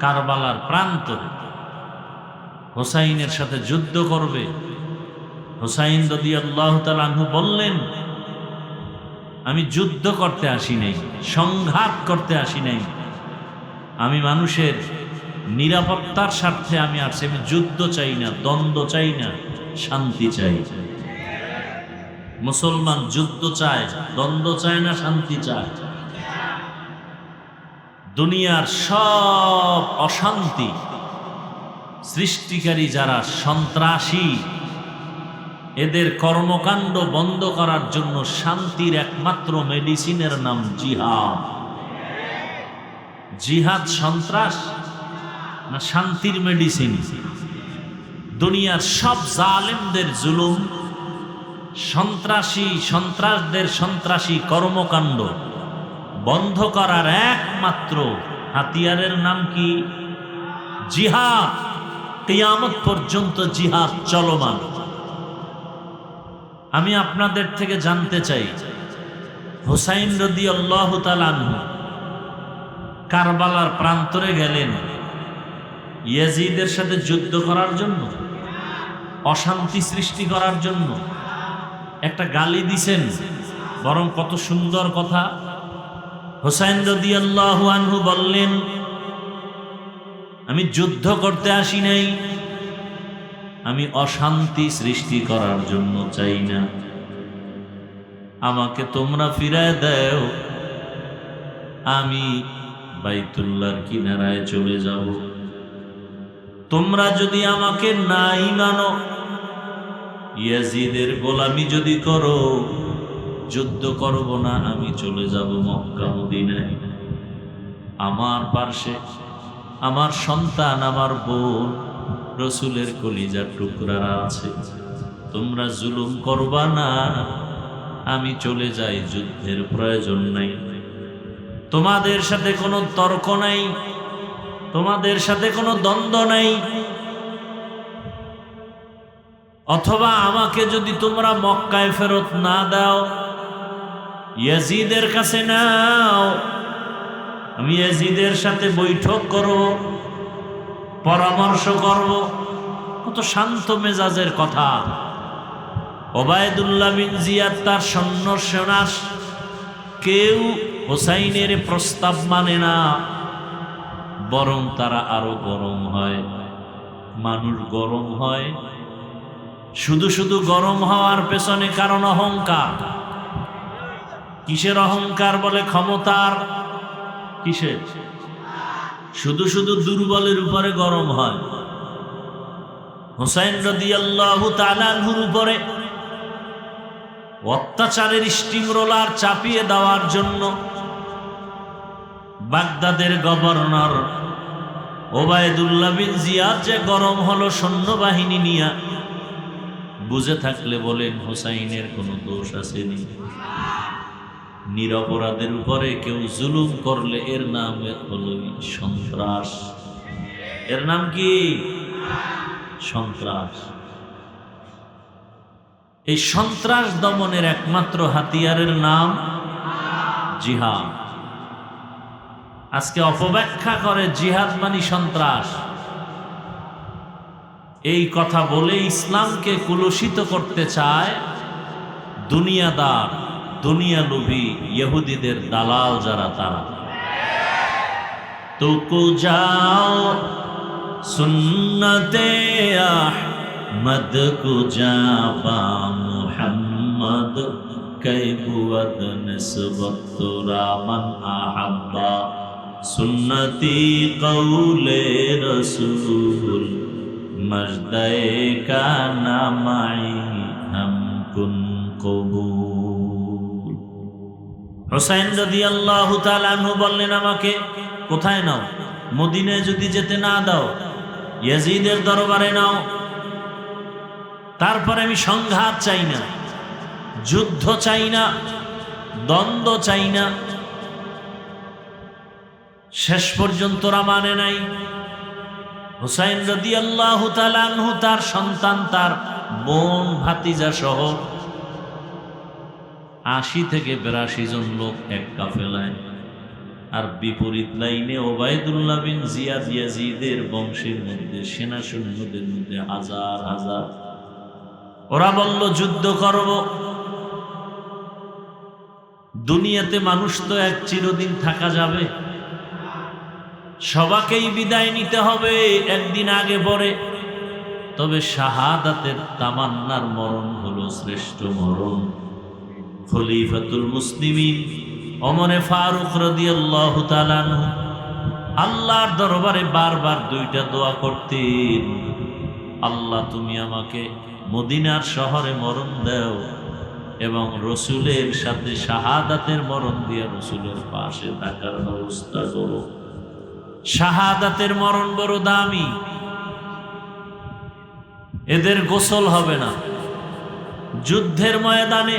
কারবালার প্রান্তরে। হুসাইনের সাথে যুদ্ধ করবে। হুসাইন রাদিয়াল্লাহু তাআলা আনহু বললেন, আমি যুদ্ধ করতে আসি নাই, সংঘাত করতে আসি নাই, আমি মানুষের নিরাপত্তার স্বার্থে আমি আসছি। আমি যুদ্ধ চাই না, দ্বন্দ্ব চাই না, শান্তি চাই। মুসলমান যুদ্ধ চায়, দ্বন্দ্ব চায় না, শান্তি চায়। দুনিয়ার সব অশান্তি সৃষ্টিকারী যারা সন্ত্রাসী, এদের কর্মকাণ্ড বন্ধ করার জন্য শান্তির একমাত্র মেডিসিনের নাম জিহাদ। জিহাদ সন্ত্রাস না শান্তির মেডিসিন? দুনিয়ার সব জালেমদের জুলুম, সন্ত্রাসদের সন্ত্রাসী কর্মকাণ্ড বন্ধ করার একমাত্র হাতিয়ারের নাম কি? জিহাদ। কিয়ামত পর্যন্ত জিহাদ চলমান। আমি আপনাদের থেকে জানতে চাই, হুসাইন রাদিয়াল্লাহু তাআলা আনহু কারবালার প্রান্তরে গেলেন ইয়াজিদের সাথে যুদ্ধ করার জন্য, অশান্তি সৃষ্টি করার জন্য? একটা গালি দিছেন, বরং কত সুন্দর কথা। হুসাইন রাদিয়াল্লাহু আনহু বললেন, আমি যুদ্ধ করতে আসি নাই, আমি অশান্তি সৃষ্টি করার জন্য চাই না। আমাকে তোমরা ফিরায় দাও, আমি বাইতুল্লাহর কিনারায় চলে যাব। তোমরা যদি আমাকে নাই মানো, ইয়াজিদের গোলামি যদি করো, যুদ্ধ করব না, আমি চলে যাব মক্কা মদিনায়। আমার পার্শ্বে আমার সন্তান, আমার বোন, রসুলের কলিজার টুকরারা আছে। তোমরা জুলুম করবা না, আমি চলে যাই, যুদ্ধের প্রয়োজন নাই। তোমাদের সাথে কোনো তর্ক নাই, তোমাদের সাথে কোনো দ্বন্দ্ব নাই। অথবা আমাকে যদি তোমরা মক্কায় ফেরত না দাও, ইয়াজিদের কাছে নাও, আমি ইয়াজিদের সাথে বৈঠক করব, পরামর্শ করব। কত শান্ত মেজাজের কথা। ওবায়দুল্লাহ বিন জিয়াদ তার সৈন্য সেনার কেউ হোসাইনের প্রস্তাব মানে না, বরং তারা আরো গরম হয়। মানুষ গরম হয়, শুধু শুধু গরম হওয়ার পেছনে কারণ অহংকার। কিসের অহংকার? বলে ক্ষমতার। কিসের? শুধু শুধু দুর্বলের উপরে গরম হয়। হুসাইন রাদিয়াল্লাহু তাআলা আনহুর উপরে অত্যাচারের স্টিম রোলার চাপিয়ে দেওয়ার জন্য বাগদাদের গভর্নর ওবায়দুল্লাহ বিন জিয়াদ যে গরম হলো সৈন্যবাহিনী নিয়ে, বুঝে থাকলে বলেন হুসাইনের কোনো দোষ আসেনি? নিরপরাধের উপরে কেউ জুলুম করলে এর নাম হলো সন্ত্রাস। এর নাম কি? সন্ত্রাস। এই সন্ত্রাস দমনের একমাত্র হাতিয়ারের নাম জিহাদ। আজকে অপব্যাখ্যা করে জিহাদ মানে সন্ত্রাস। এই কথা বলে ইসলামকে কুলুষিত করতে চায় দুনিয়াদার, দুনিয়ালোভী ইহুদিদের দালাল যারা, তারা। তো কো যাও সুন্নতে আহমদ কো যাবা মুহাম্মদ কৈবুদ নিসবত রামান আহাব্বা সুন্নতি কৌলে রসূল মজদায়ে কানা মাই হাম কুন কবুল। হুসাইন রাদিয়াল্লাহু তাআলা আনহু বললেন, আমাকে কোথায় নাও? মদিনায় যদি যেতে না দাও, ইয়াজিদের দরবারে নাও। তারপরে আমি সংঘাত চাই না, যুদ্ধ চাই না, দ্বন্দ্ব চাই না। শেষ পর্যন্ত মানে নাই। হুসাইন রাদিয়াল্লাহু তাআলা আনহু তার সন্তান, তার বোন, ভাতিজা সহ ৮০ থেকে ৮২ জন লোক এক কাফেলায়, আর বিপরীত লাইনে ওবায়দুল্লাহ বিন জিয়াদ ইয়াজিদের বংশের মধ্যে, সেনা সৈন্যদের মধ্যে হাজার হাজার। ওরা বলল যুদ্ধ করব। দুনিয়াতে মানুষ তো এক চিরদিন থাকা যাবে, সবাকেই বিদায় নিতে হবে একদিন আগে পরে। তবে শাহাদাতের তামান্নার মরণ হলো শ্রেষ্ঠ মরণ। খলিফাতুল মুসলিমিন ওমরে ফারুক রাদিয়াল্লাহু তাআলা আনহু আল্লাহর দরবারে বারবার দুইটা দোয়া করতেন, আল্লাহ তুমি আমাকে মদিনার শহরে মরণ দাও এবং রসুলের সাথে শাহাদাতের মরণ দিয়ে রসুলের পাশে থাকার ব্যবস্থা করো। শাহাদাতের মরণ বড় দামি, এদের গোসল হবে না। যুদ্ধের ময়দানে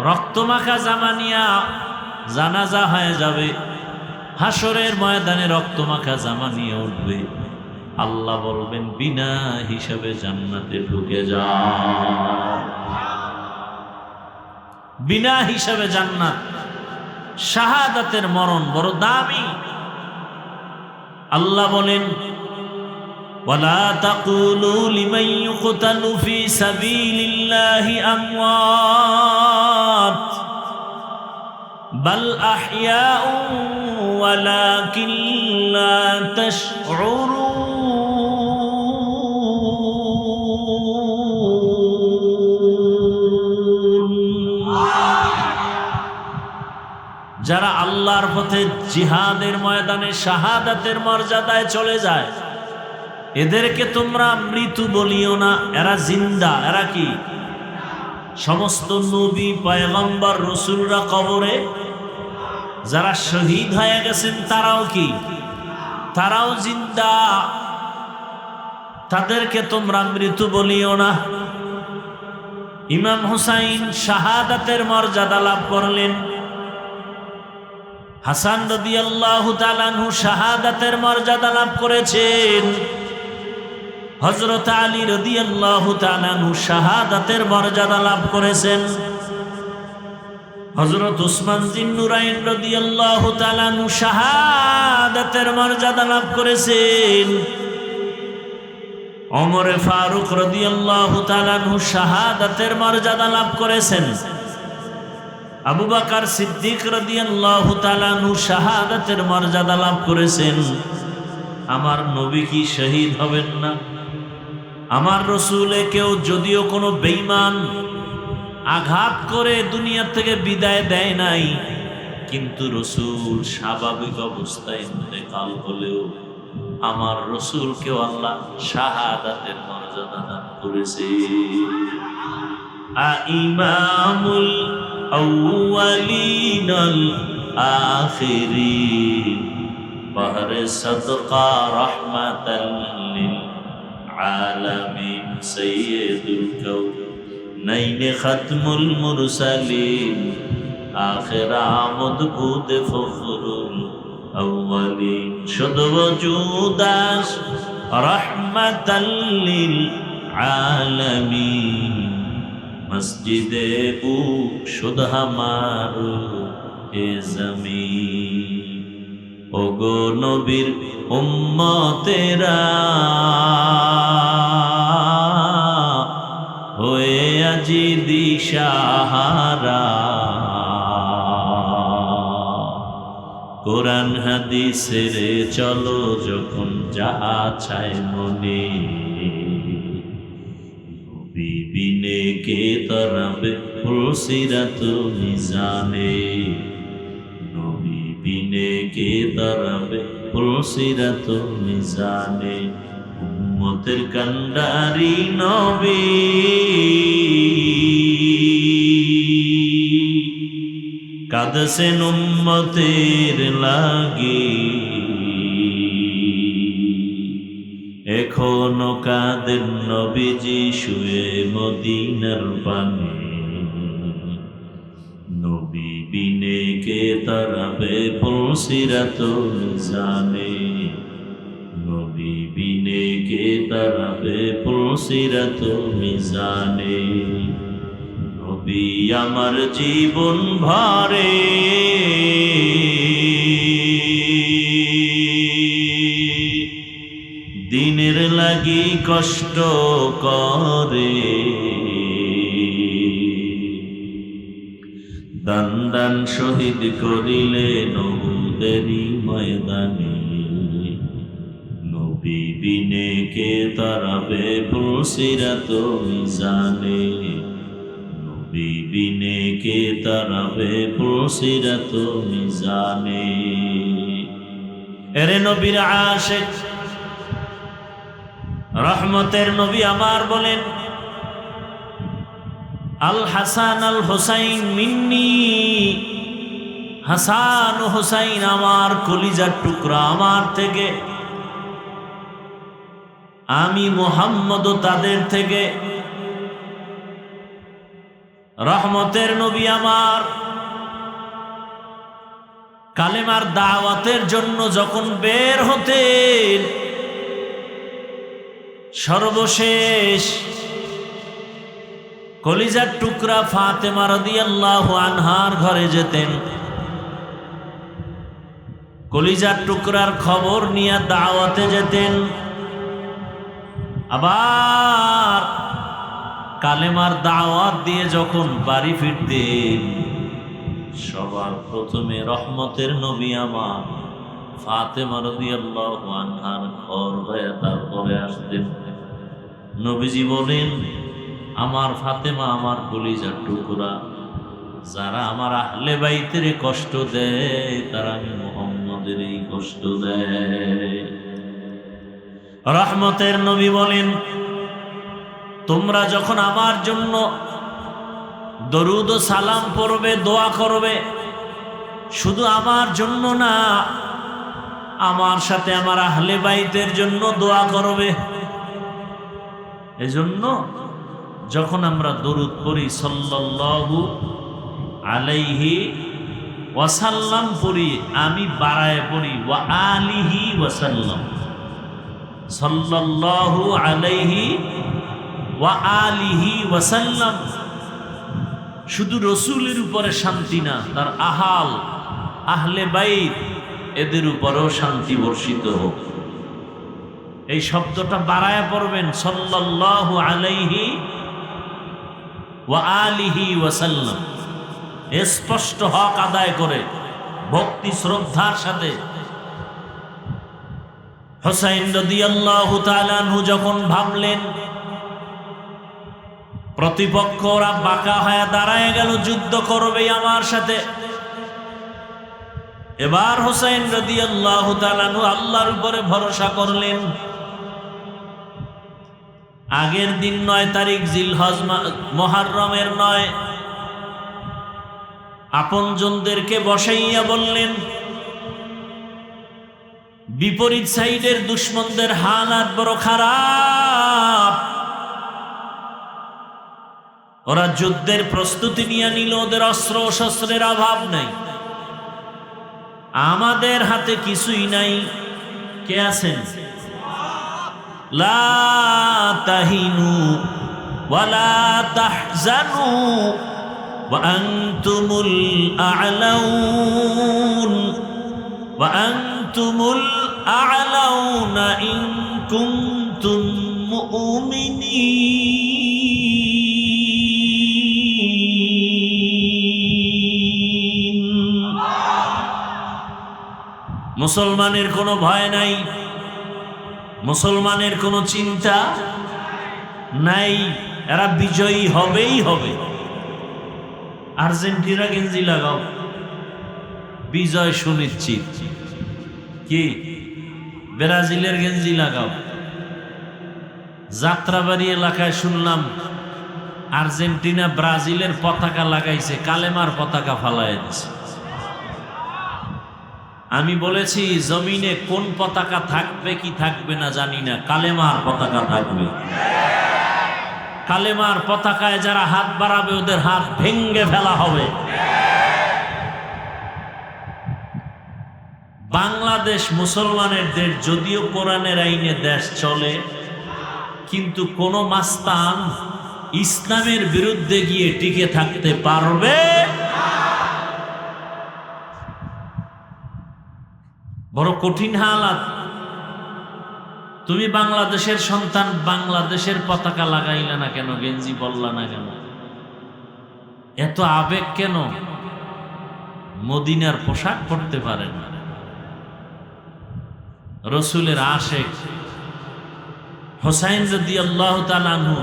রক্তমাখা জামা নিয়া জানাজা হয়ে যাবে, হাসরের ময়দানে রক্তমাখা জামা নিয়ে উঠবে। আল্লাহ বলবেন বিনা হিসাবে জান্নাতে ঢুকে যাও। বিনা হিসাবে জান্নাত। শাহাদাতের মরণ বড় দামি। আল্লাহ বলেন ওয়ালা তাকুলু লিমান ইউকতালু ফি সাবিলিল্লাহি আমওয়াত বাল আহইয়াউ ওয়ালাকিন লা তাশউরুন। যারা আল্লাহর পথে জিহাদের ময়দানে শাহাদাতের মর্যাদায় চলে যায়, এদেরকে তোমরা মৃত্যু বলিও না, এরা জিন্দা। এরা কি? সমস্ত নবী, পয়গম্বর, রসুলরা কবরে, যারা শহীদ হয়ে গেছেন তারাও কি? তারাও জিন্দা। তাদেরকে তোমরা মৃত্যু বলিও না। ইমাম হুসাইন শাহাদাতের মর্যাদা লাভ করলেন। হাসান রাদিয়াল্লাহু তাআলা আনহু শাহাদাতের মর্যাদা লাভ করেছেন। হযরত আলী রাদিয়াল্লাহু তাআলা আনহু শাহাদাতের মর্যাদা লাভ করেছেন। হযরত উসমান জিন্নুরাইন রাদিয়াল্লাহু তাআলা আনহু শাহাদাতের মর্যাদা লাভ করেছেন। ওমরে ফারুক রাদিয়াল্লাহু তাআলা আনহু শাহাদাতের মর্যাদা লাভ করেছেন। আবু বকর সিদ্দিক রাদিয়াল্লাহু তাআলা আনহু শাহাদাতের মর্যাদা লাভ করেছেন। আমার নবী কি শহীদ হবেন না? আমার রসূলে কেউ যদিও কোনো বেঈমান আঘাত করে দুনিয়া থেকে বিদায় দেয় নাই, কিন্তু রসূল স্বাভাবিক অবস্থায় ইন্তেকাল হলেও আমার রসূলকেও আল্লাহ শাহাদাতের মর্যাদা দান করেছে। ইমামুল আউয়ালিন আল আখিরিন বাহরে সাদকা রাহমাতাল লিল আলামিন সাইয়্যিদুল কাউনাইন খাতমুল মুরসালিন আখির আমদ বুদ ফখরুল আউয়ালিন শুধু ওজুদাস রাহমাতাল লিল আলামিন মসজিদে বুক শুধ হামার এ জমিন। ওগো নবীর উম্মতেরা হয়ে আজি দিশাহারা, কোরআন হাদিসের চলো যখন যাহা চায় মনে, নবী বিনে কে তরাবে ফুলসিরাত মিজানে, নবী বিনে কে তরাবে ফুলসিরাত মিজানে। উম্মতের কান্ডারি নবী কাঁদছেন উম্মতের লাগি, এখনো কাঁদেন নবীজি শুয়ে মদিনার পানে, নবী বিনে কে তারাবে ফুলসিরাত মিজানে, নবী বিনে কে তারাবে ফুলসিরাত মিজানে। নবী আমার জীবন ভরে দিনের লাগি কষ্ট করে, দান দান শহীদ করিলে নবুদেরই ময়দানে, নবী বিনে কে তারাবে ফুলসিরাত মিজানে, নবী বিনে কে তারাবে ফুলসিরাত মিজানে। এরে নবীর আশিক রহমতের নবী আমার বলেন, আল হাসান আল হুসাইন মিন্নি, হাসান ও হুসাইন আমার কলিজার টুকরা, আমার থেকে, আমি মুহাম্মদ তাদের থেকে। রহমতের নবী আমার কালেমার দাওয়াতের জন্য যখন বের হতেন, সর্বশেষ কলিজার টুকরা ফাতেমা রাদিয়াল্লাহু আনহার ঘরে যেতেন, কলিজার টুকরার খবর নিয়ে দাওয়াতে যেতেন। আবার কালেমার দাওয়াত দিয়ে যখন বাড়ি ফিরতেন, সবার প্রথমে রহমতের নবী আমার ফাতেমা রাদিয়াল্লাহু আনহার ঘর হয়ে তারপরে আসতেন। নবীজি বলেন, আমার ফাতেমা আমার কলিজার টুকরা, যারা আমার আহলে বাইতের কষ্ট দেয় তারা আমি মুহাম্মদের এই কষ্ট দেয়। রহমতের নবী বলেন, তোমরা যখন আমার জন্য দরুদ ও সালাম পড়বে, দোয়া করবে, শুধু আমার জন্য না, আমার সাথে আমার আহলে বাইতের জন্য দোয়া করবে। এজন্য যখন আমরা দরুদ পড়ি সাল্লাল্লাহু আলাইহি ওয়াসাল্লাম পড়ি, আমি বাড়ায় পড়ি ওয়া আলিহি ওয়াসাল্লাম, সাল্লাল্লাহু আলাইহি ওয়া আলিহি ওয়াসাল্লাম। শুধু রসুলের উপরে শান্তি না, তার আহলে বাইত এদের উপরেও শান্তি বর্ষিত হোক। এই শব্দটা বাড়ায়া পড়বেন, সাল্লাল্লাহু আলাইহি ওয়া আলিহি ওয়াসাল্লাম। স্পষ্ট হক আদায় করে ভক্তি শ্রদ্ধার সাথে। হুসাইন রাদিয়াল্লাহু তাআলা আনহু যখন ভাবলেন প্রতিপক্ষরা বাঁকা হয়ে দাঁড়ায় গেল, যুদ্ধ করবে আমার সাথে, এবার হুসাইন রাদিয়াল্লাহু তাআলা আনহু আল্লাহর উপরে ভরসা করলেন। আগের দিন ৯ তারিখ জিলহজ মুহররমের ৯, আপনজনদেরকে বসাইয়া বললেন বিপরীত সাইডের দুশমনদের হালাত বড় খারাপ, ওরা যুদ্ধের প্রস্তুতি নিয়ে নিল, ওদের অস্ত্র শস্ত্রের অভাব নেই, আমাদের হাতে কিছুই নাই। কে আছেন? লা তাহিনু ওয়ালা তাহজানু ওয়া আনতুমুল আ'লাউন ওয়া আনতুমুল আ'লাউনা ইন কুনতুম মুমিনিন। মুসলমানের কোনো ভয় নাই, মুসলমানের কোনো চিন্তা নাই, এরা বিজয়ী হবেই হবে। আর্জেন্টিনা গেঞ্জি লাগাও, বিজয় সুনিশ্চিত। কি ব্রাজিলের গেঞ্জি লাগাও। যাত্রাবাড়ি এলাকায় শুনলাম আর্জেন্টিনা ব্রাজিলের পতাকা লাগাইছে, কালেমার পতাকা ফালায় দিছে। আমি বলেছি জমিনে কোন পতাকা থাকবে কি থাকবে না জানি না, কালেমার পতাকা থাকবে। কালেমার পতাকায় যারা হাত বাড়াবে ওদের হাত ভেঙ্গে ফেলা হবে। বাংলাদেশ মুসলমানের দেশ, যদিও কোরআনের আইনে দেশ চলে, কিন্তু কোন মাস্তান ইসলামের বিরুদ্ধে গিয়ে টিকে থাকতে পারবে? বড় কঠিন হালাত। তুমি বাংলাদেশের সন্তান, বাংলাদেশের পতাকা লাগাইলা না কেন, গেঞ্জি পরলা না কেন, এত আবেগ কেন? মদিনার পোশাক পরতে পারেন না, রসুলের আশেক হুসাইন রাদিয়াল্লাহু তাআলা আনহু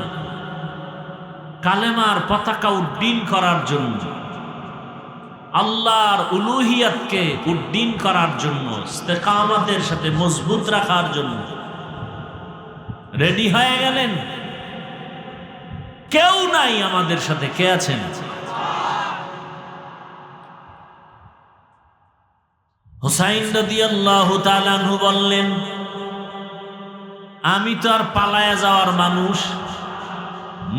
কালেমার পতাকা উড্ডীন করার জন্য, আল্লাহর উলুহিয়াতকে উড্ডীন করার জন্য, ইস্তেকামতের সাথে মজবুত রাখার জন্য রেডি হয়ে গেলেন। কেউ নাই আমাদের সাথে, কে আছেন? হুসাইন রাদিয়াল্লাহু তাআলা আনহু বললেন আমি তো আর পালায়া যাওয়ার মানুষ,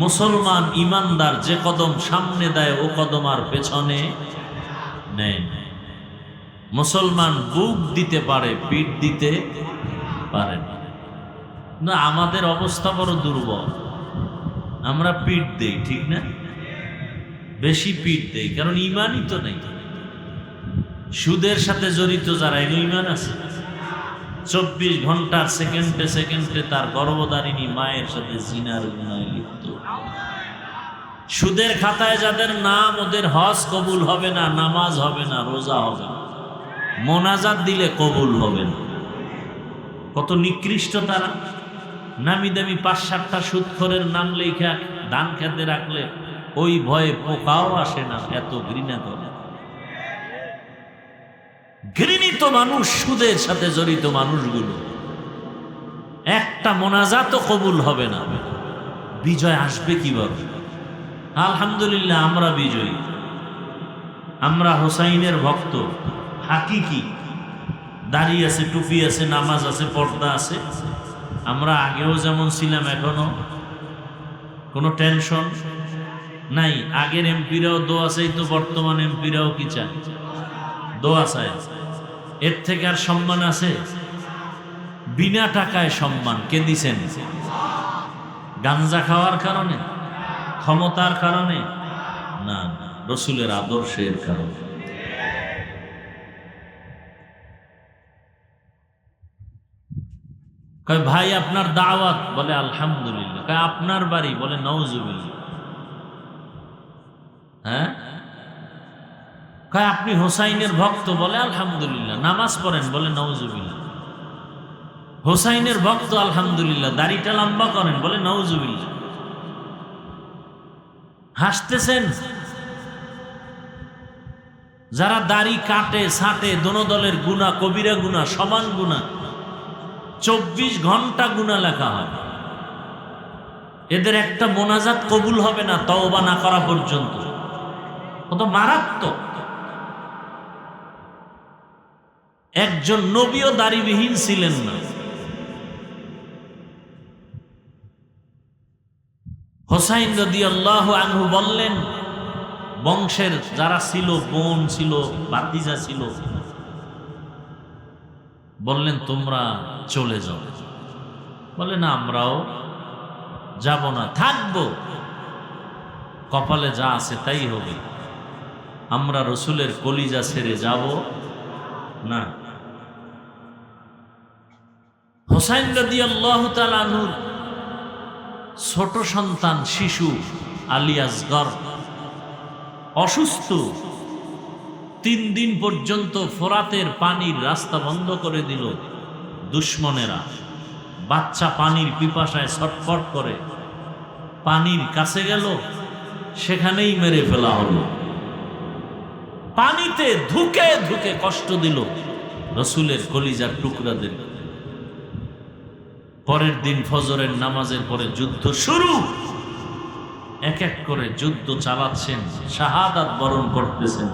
মুসলমান ইমানদার যে কদম সামনে দেয় ও কদম আর পেছনে নেই। মুসলমান বুক দিতে পারে, পিঠ দিতে পারে না। না, আমাদের অবস্থা বড় দুর্বল, আমরা পিঠ দেই, ঠিক না? বেশি পিঠ দেই, কারণ ইমানই তো নেই। সুদের সাথে জড়িত যারা, এর ইমান আছে? 24 ঘন্টার সেকেন্ডে সেকেন্ডে তার গর্ভধারিণী মায়ের সাথে জিনার গুনাহে লিপ্ত। সুদের খাতায় যাদের নাম, ওদের হজ কবুল হবে না, নামাজ হবে না, রোজা হবে না, মোনাজাত দিলে কবুল হবে না। কত নিকৃষ্ট তারা! নামি দামি 5-7টা সুদখোরের নাম লেখা ধান খেতে রাখলে ওই ভয়ে পোকাও আসে না, এত ঘৃণা করে। ঘৃণিত মানুষ, সুদের সাথে জড়িত মানুষগুলো, একটা মোনাজাতও কবুল হবে না। বিজয় আসবে কিভাবে? আলহামদুলিল্লাহ আমরা বিজয়ী, আমরা হোসাইনের ভক্ত হাকিকি। দাড়ি আছে, টুপি আছে, নামাজ আছে, পর্দা আছে। আমরা আগেও যেমন ছিলাম, এখনো কোনো টেনশন নাই। আগের এমপিরাও দোয়া চাই, তো বর্তমান এমপিরাও কি চায়? দোয়া চায়। এর থেকে আর সম্মান আছে? বিনা টাকায় সম্মান কে দিছেন? গাঞ্জা খাওয়ার কারণে, ক্ষমতার কারণে না, রসুলের আদর্শের কারণে। কয় ভাই আপনার দাওয়াত, বলে আলহামদুলিল্লাহ। কয় আপনার বাড়ি, বলে নাউজুবিল্লাহ। হ্যাঁ, কয় আপনি হোসাইনের ভক্ত, বলে আলহামদুলিল্লাহ। নামাজ পড়েন, বলে নাউজুবিল্লাহ। হোসাইনের ভক্ত, আলহামদুলিল্লাহ। দাড়িটা লম্বা করেন, বলে নাউজুবিল্লাহ। হাসতেছেন। যারা দাড়ি কাটে ছাটে, দোনো দলের গুনাহ, কবিরা গুনাহ, সমান গুনাহ, 24 ঘন্টা গুনাহ লেখা হয়। এদের একটা মোনাজাত কবুল হবে না তওবা না করা পর্যন্ত। কত মারাত্মক! একজন নবীও দাড়িবিহীন ছিলেন না। হোসাইন রাদিয়াল্লাহু আনহু বললেন, বংশের যারা ছিল, বোন ছিল, ভাতিজা ছিল, বললেন তোমরা চলে যাও। বলে না, আমরাও যাব না, থাকবো। কপালে যা আছে তাই হবে, আমরা রসুলের কলিজা ছেড়ে যাব না। হোসাইন রাদিয়াল্লাহু তাআলা আনহুর ছোট সন্তান শিশু আলী আসগর অসুস্থ। 3 দিন পর্যন্ত ফোরাতের পানির রাস্তা বন্ধ করে দিল দুশমনেরা। বাচ্চা পানির পিপাসায় ছটফট করে, পানির কাছে গেল, সেখানেই মেরে ফেলা হলো। পানিতে ধুকে ধুকে কষ্ট দিল রসুলের কলিজার টুকরাদের। পরের দিন ফজরের নামাজের পরে যুদ্ধ শুরু। এক এক করে যুদ্ধ চালাচ্ছেন, শাহাদাত বরণ করতেছেন।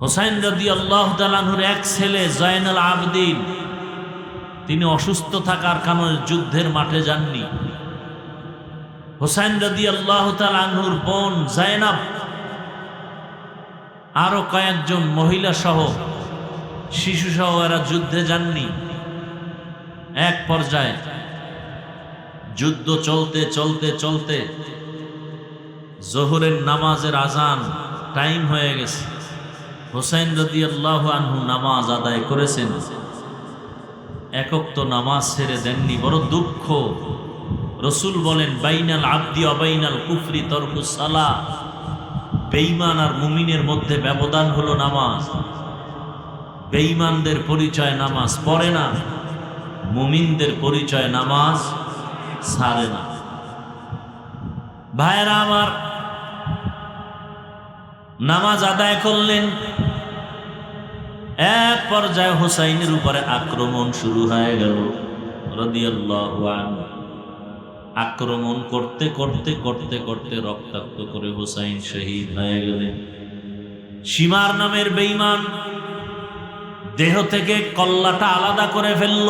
হোসাইন রাদিয়াল্লাহু তাআলা আনহুর এক ছেলে জয়নুল আবেদিন, তিনি অসুস্থ থাকার কারণে যুদ্ধের মাঠে যাননি। হোসাইন রাদিয়াল্লাহু তাআলা আনহুর বোন জায়নাব, আরো কয়েকজন মহিলা সহ, শিশু সহ এরা যুদ্ধে যাননি। এক পর্যায়ে যুদ্ধ চলতে চলতে চলতে জোহরের নামাজের আজান টাইম হয়ে গেছে। হোসাইন রাদিয়াল্লাহু আনহু নামাজ আদায় করেছেন, একক তো নামাজ ছেড়ে দেননি। বড় দুঃখ। রসুল বলেন, বাইনাল আবদি ওয়া বাইনাল কুফরি তরকুস সালাহ। বেঈমান আর মুমিনের মধ্যে ব্যবধান হলো নামাজ। বেঈমানদের পরিচয় নামাজ পড়ে না, মুমিনদের পরিচয় নামাজ ছাড়ে না। ভাইরা আমার, নামাজ আদায় করলেন। এক পর্যায়ে হোসাইনের উপরে আক্রমণ শুরু হয়ে গেল রাদিয়াল্লাহু আনহু। আক্রমণ করতে করতে করতে করতে রক্তাক্ত করে হোসাইন শহীদ হয়ে গেলেন। সীমার নামের বেঈমান দেহ থেকে কল্লাটা আলাদা করে ফেলল।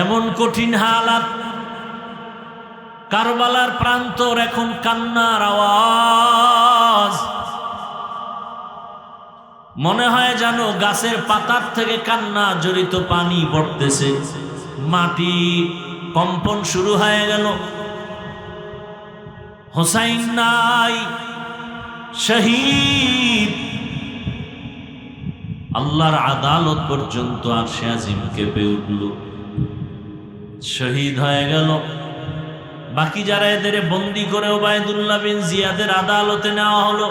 এমন কঠিন হালাত, কারবালার প্রান্তর এখন কান্নার আওয়াজ। মনে হয় যেন গাছের পাতার থেকে কান্না জড়িত পানি পড়তেছে। মাটি কম্পন শুরু হয়ে গেল। হোসাইন নাই, শহীদ। আল্লাহর আদালত পর্যন্ত আরশে আজিম কেঁপে উঠল। শহীদ হয়ে গেল। বাকি যারা এদের বন্দী করে ওবায়দুল্লাহ বিন জিয়াদের আদালতে নেওয়া হলো।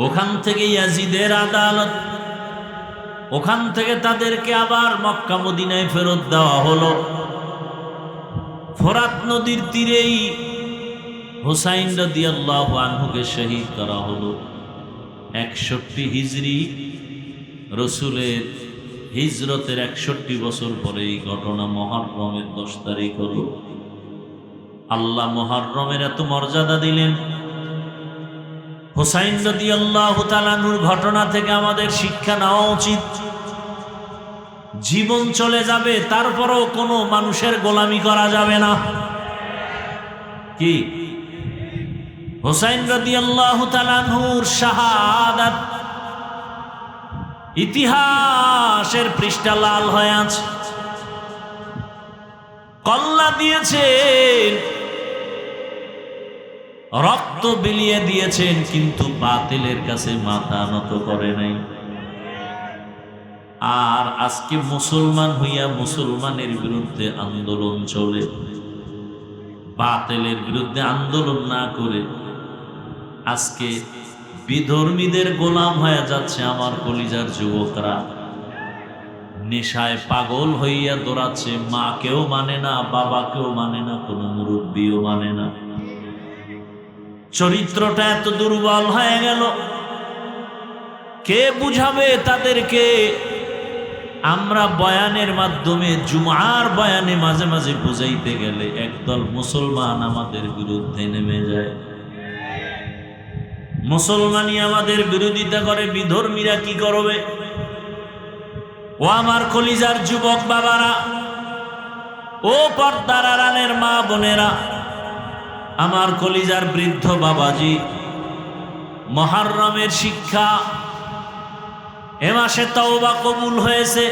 ওখান থেকে ইয়াজিদের আদালত, ওখান থেকে তাদেরকে আবার মক্কা মদিনায় ফেরত দেওয়া হলো। ফোরাত নদীর তীরেই হোসাইন রাদিয়াল্লাহু আনহুকে শহীদ করা হলো। 61 হিজরি, রসুলের হিজরতের 61 বছর পরে এই ঘটনা। মুহররমের 10 তারিখ হলো। আল্লাহ মুহররমের এত মর্যাদা দিলেন। হোসাইন রাদিয়াল্লাহু তাআলা আনহুর ঘটনা থেকে আমাদের শিক্ষা নেওয়া উচিত। জীবন চলে যাবে, তারপরও কোনো মানুষের গোলামি করা যাবে না। কি? হোসাইন রাদিয়াল্লাহু তাআলা আনহুর শাহাদাত ইতিহাসের পৃষ্ঠা লাল হয়ে আছে। কল্লা দিয়েছেন, রক্ত বিলিয়ে দিয়েছেন, কিন্তু বাতিলের কাছে মাথা নত করে নাই। আর আজকে মুসলমান হইয়া মুসলমানের বিরুদ্ধে আন্দোলন চলে, বাতিলের বিরুদ্ধে আন্দোলন না করে আজকে বিধর্মীদের গোলাম হয়ে যাচ্ছে আমার কলিজার যুবকরা। নেশায় পাগল হইয়া দৌড়াচ্ছে, মাকেও মানে না, বাবাকেও মানে না, কোনো মুরব্বীও মানে না। চরিত্রটা এত দুর্বল হয়ে গেল, কে বুঝাবে তাদেরকে? আমরা বয়ানের মাধ্যমে, জুমার বয়ানে মাঝে মাঝে বুঝাইতে গেলে একদল মুসলমান আমাদের বিরুদ্ধে নেমে যায়। মুসলমানই আমাদের বিরোধিতা করে, বিধর্মীরা কি করবে? ও আমার কলিজার যুবক বাবারা, ও পর্দার আড়ালের মা বোনেরা, আমার কলিজার বৃদ্ধ বাবাজি, মুহররমের শিক্ষা, এ মাসে তওবা কবুল হয়েছে।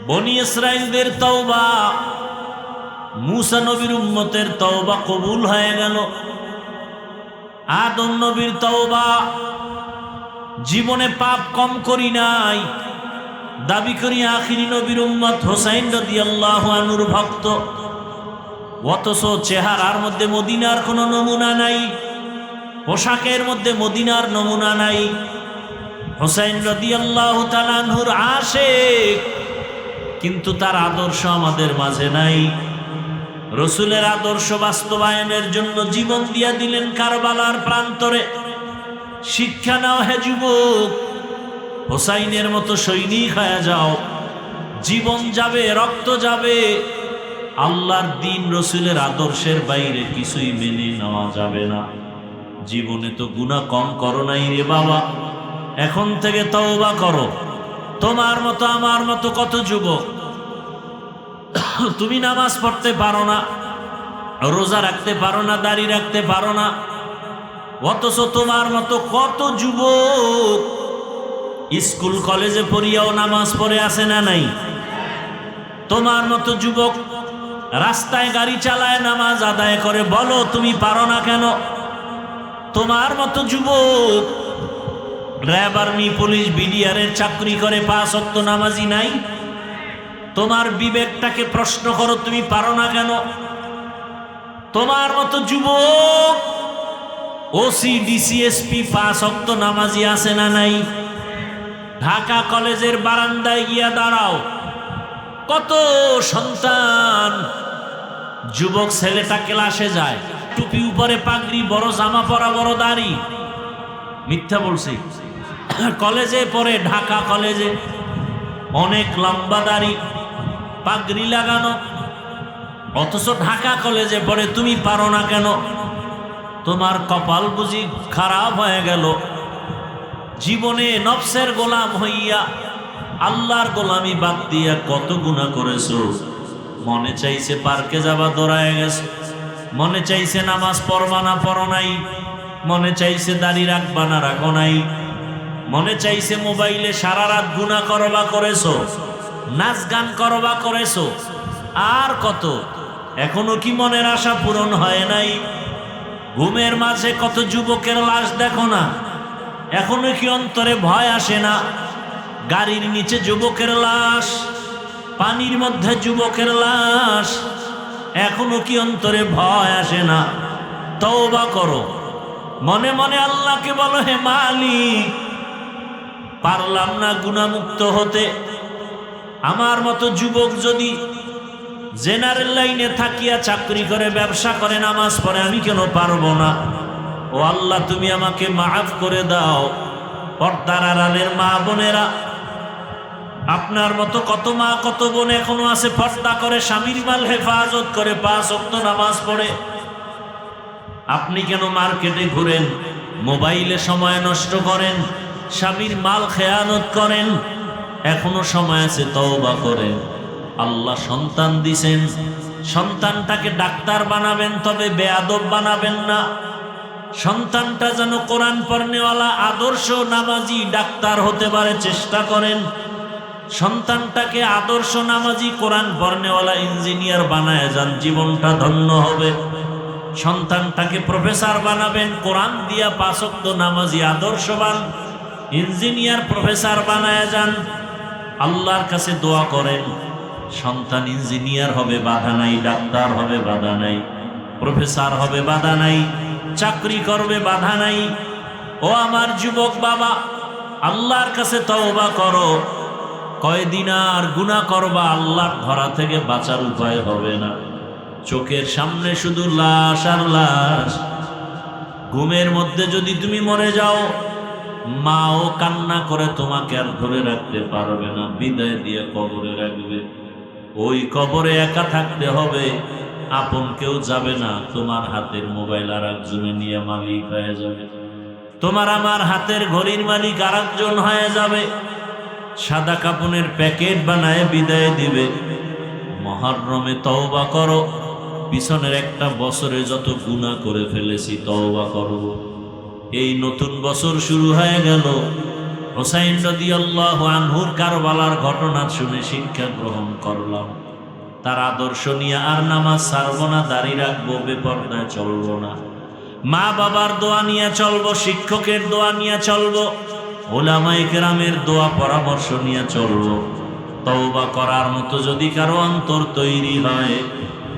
বনি ইসরাইলদের তওবা, মূসা নবীর উম্মতের তওবা কবুল হয়ে গেল। আদম নবীর তওবা, জীবনে পাপ কম করি নাই, দাবি করি আখিরি নবীর উম্মত হোসাইন রাদিয়াল্লাহু আনহুর ভক্ত, অথচ চেহারার মধ্যে মদিনার কোনো নমুনা নাই, পোশাকের মধ্যে মদিনার নমুনা নাই। হোসাইন রাদিয়াল্লাহু তাআলা আনহুর আশিক, কিন্তু তার আদর্শ আমাদের মাঝে নাই। রসুলের আদর্শ বাস্তবায়নের জন্য জীবন দিয়া দিলেন কারবালার প্রান্তরে। শিক্ষা নাও হে যুবক, হোসাইনের মতো সৈনিক হয়ে যাও, জীবন যাবে, রক্ত যাবে, আল্লাহর দ্বীন রসুলের আদর্শের বাইরে কিছুই মেনে নেওয়া যাবে না। জীবনে তো গুনাহ কম করো নাই রে বাবা, এখন থেকে তওবা করো। তোমার মতো আমার মতো কত যুবক, তুমি নামাজ পড়তে পারো না, রোজা রাখতে পারো না, দাড়ি রাখতে পারো না, অথচ তোমার মতো কত যুবক স্কুল কলেজে পড়িয়াও নামাজ পড়ে আসে না নাই? তোমার মতো যুবক রাস্তায় গাড়ি চালায়, নামাজ আদায় করে, বলো তুমি পারো না কেন? তোমার মতো যুবক র্যাব, আর্মি, পুলিশ, বিডিআরের চাকরি করে, 5 ওয়াক্ত নামাজি নাই? তোমার বিবেকটাকে প্রশ্ন করো, তুমি পারো না কেন? তোমার মতো যুবক ওসি, ডিসিএসপি, 5 ওয়াক্ত নামাজি আছে না নাই? ঢাকা কলেজের বারান্দায় গিয়া দাঁড়াও, কত সন্তান, যুবক ছেলেটা ক্লাসে যায়, টুপি উপরে, পাগড়ি, বড় জামা পরা, বড় দাড়ি, মিথ্যা বলছি, কলেজে পড়ে, ঢাকা কলেজে, অনেক লম্বা দাড়ি, পাগড়ি লাগানো, অথচ ঢাকা কলেজে পড়ে। তুমি পারো না কেন? তোমার কপাল বুঝি খারাপ হয়ে গেল? জীবনে নফসের গোলাম হইয়া আল্লাহর গোলামি বাদ দিয়া কত গুনাহ করেছো। মনে চাইছে পার্কে যাবা, দৌড়ায় গেছো, মনে চাইছে নামাজ পড়বা না, পড়ো নাই, মনে চাইছে দাড়ি রাখবা না, রাখো নাই, মনে চাইছে মোবাইলে সারা রাত গুনাহ করবা, করেছো, নাচ গান করবা, করেছো, আর কত। এখনো কি মনের আশা পূরণ হয় নাই? ঘুমের মাঝে কত যুবকের লাশ দেখো না, এখনো কি অন্তরে ভয় আসে না? গাড়ির নিচে যুবকের লাশ, পানির মধ্যে যুবকের লাশ, এখনো কি অন্তরে ভয় আসে না? তওবা করো, মনে মনে আল্লাহকে বলো, হে মালিক, পারলাম না গুনাহমুক্ত হতে। আমার মতো যুবক যদি জেনারেল লাইনে থাকিয়া চাকরি করে, ব্যবসা করে, নামাজ পড়ে, আমি কেন পারবো না? ও আল্লাহ, তুমি আমাকে মাফ করে দাও। পর্দার আড়ালের মা বোনেরা, আপনার মতো কত মা, কত বোন এখনো আছে পর্দা করে, স্বামীর মাল হেফাজত করে, 5 ওয়াক্ত নামাজ পড়ে। আপনি কেন মার্কেটে ঘুরেন, মোবাইলে সময় নষ্ট করেন, স্বামীর মাল খেয়ানত করেন? এখনো সময় আছে, তওবা করেন। আল্লাহ সন্তান দিছেন, সন্তানটাকে ডাক্তার বানাবেন, তবে বেয়াদব বানাবেন না। সন্তানটা যেন কোরআন পড়নেওয়ালা, আদর্শ নামাজি ডাক্তার হতে পারে, চেষ্টা করেন। সন্তানটাকে আদর্শ নামাজি, কোরআন পড়নেওয়ালা ইঞ্জিনিয়ার বানায় যান, জীবনটা ধন্য হবে। সন্তানটাকে প্রফেসর বানাবেন, কোরআন দিয়া 5 ওয়াক্ত নামাজি, আদর্শবান ইঞ্জিনিয়ার, প্রফেসর বানায় যান। আল্লাহর কাছে দোয়া করেন, সন্তান ইঞ্জিনিয়ার হবে বাধা নাই, ডাক্তার হবে বাধা নাই, প্রফেসর হবে বাধা নাই, চাকরি করবে বাধা নাই। ও আমার যুবক বাবা, আল্লাহর কাছে তওবা করো। কয়দিন আর গুনাহ করবা, আল্লাহর ধরা থেকে বাঁচার উপায় হবে না। চোখের সামনে শুধু লাশ আর লাশ। ঘুমের মধ্যে যদি তুমি মরে যাও, মাও কান্না করে তোমাকে আর ধরে রাখতে পারবে না, বিদায় দিয়ে কবরে রাখবে। ওই কবরে একা থাকতে হবে, আপন কেউ যাবে না। তোমার হাতের মোবাইল আর একজনে নিয়ে মালিক হয়ে যাবে, তোমার আমার হাতের ঘড়ির মালিক আর একজন হয়ে যাবে। সাদা কাপনের প্যাকেট বানায় বিদায় দিবে। মুহররমে তওবা করো, পিছনের একটা বছরে যত গুনাহ করে ফেলেছি তওবা করব। এই নতুন বছর শুরু হয়ে গেল। হুসাইন রাদিয়াল্লাহু আনহুর কারবালার ঘটনা শুনে শিক্ষা গ্রহণ করলাম। তার আদর্শ নিয়ে আর নামাজ ছাড়বো না, দাড়ি রাখবো, বেপরদায় চলবো না। মা বাবার দোয়া নিয়ে চলবো, শিক্ষকের দোয়া নিয়ে চলবো, উলামায়ে কেরামের দোয়া পরামর্শ নিয়ে চলবো। তওবা করার মতো যদি কারো অন্তর তৈরি হয়,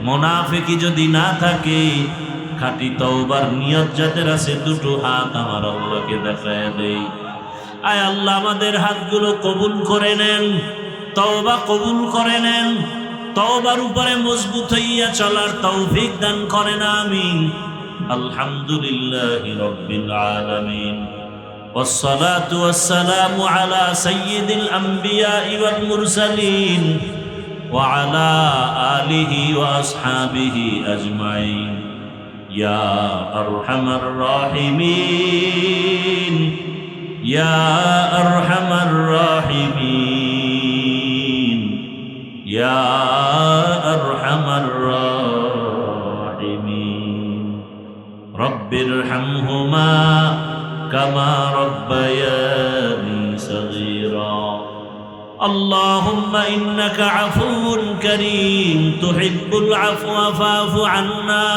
মুনাফিকি যদি না থাকে, খাঁটি তওবার নিয়ত যাদের আছে, দুটো হাত আমার আল্লাহকে দেখায় দেই। আয় আল্লাহ, আমাদের হাতগুলো কবুল করে নেন, তওবা কবুল করে নেন, তওবার উপরে মজবুত হইয়া চলার তৌফিক দান করেন, আমিন। আলহামদুলিল্লাহি রাব্বিল আলামিন, والصلاة والسلام على سيد الأنبياء والمرسلين وعلى آله وأصحابه أجمعين يا أرحم الراحمين يا أرحم الراحمين يا أرحم الراحمين رب ارحمهما كما ربياني صغيرا اللهم إنك عفو كريم تحب العفو فاعف عنا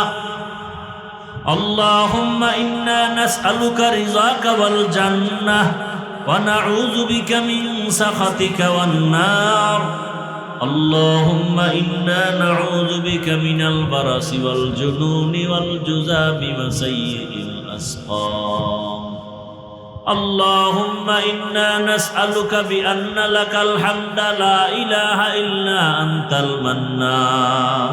اللهم إنا نسألك رضاك والجنة ونعوذ بك من سخطك والنار اللهم إنا نعوذ بك من البرص والجنون والجذام وسيء الأسقام اللهم إنا نسألك بأن لك الحمد لا إله إلا أنت المنان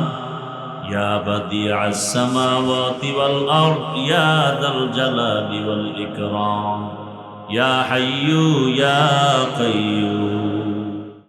يا بديع السماوات والأرض يا ذا الجلال والإكرام يا حي يا قيوم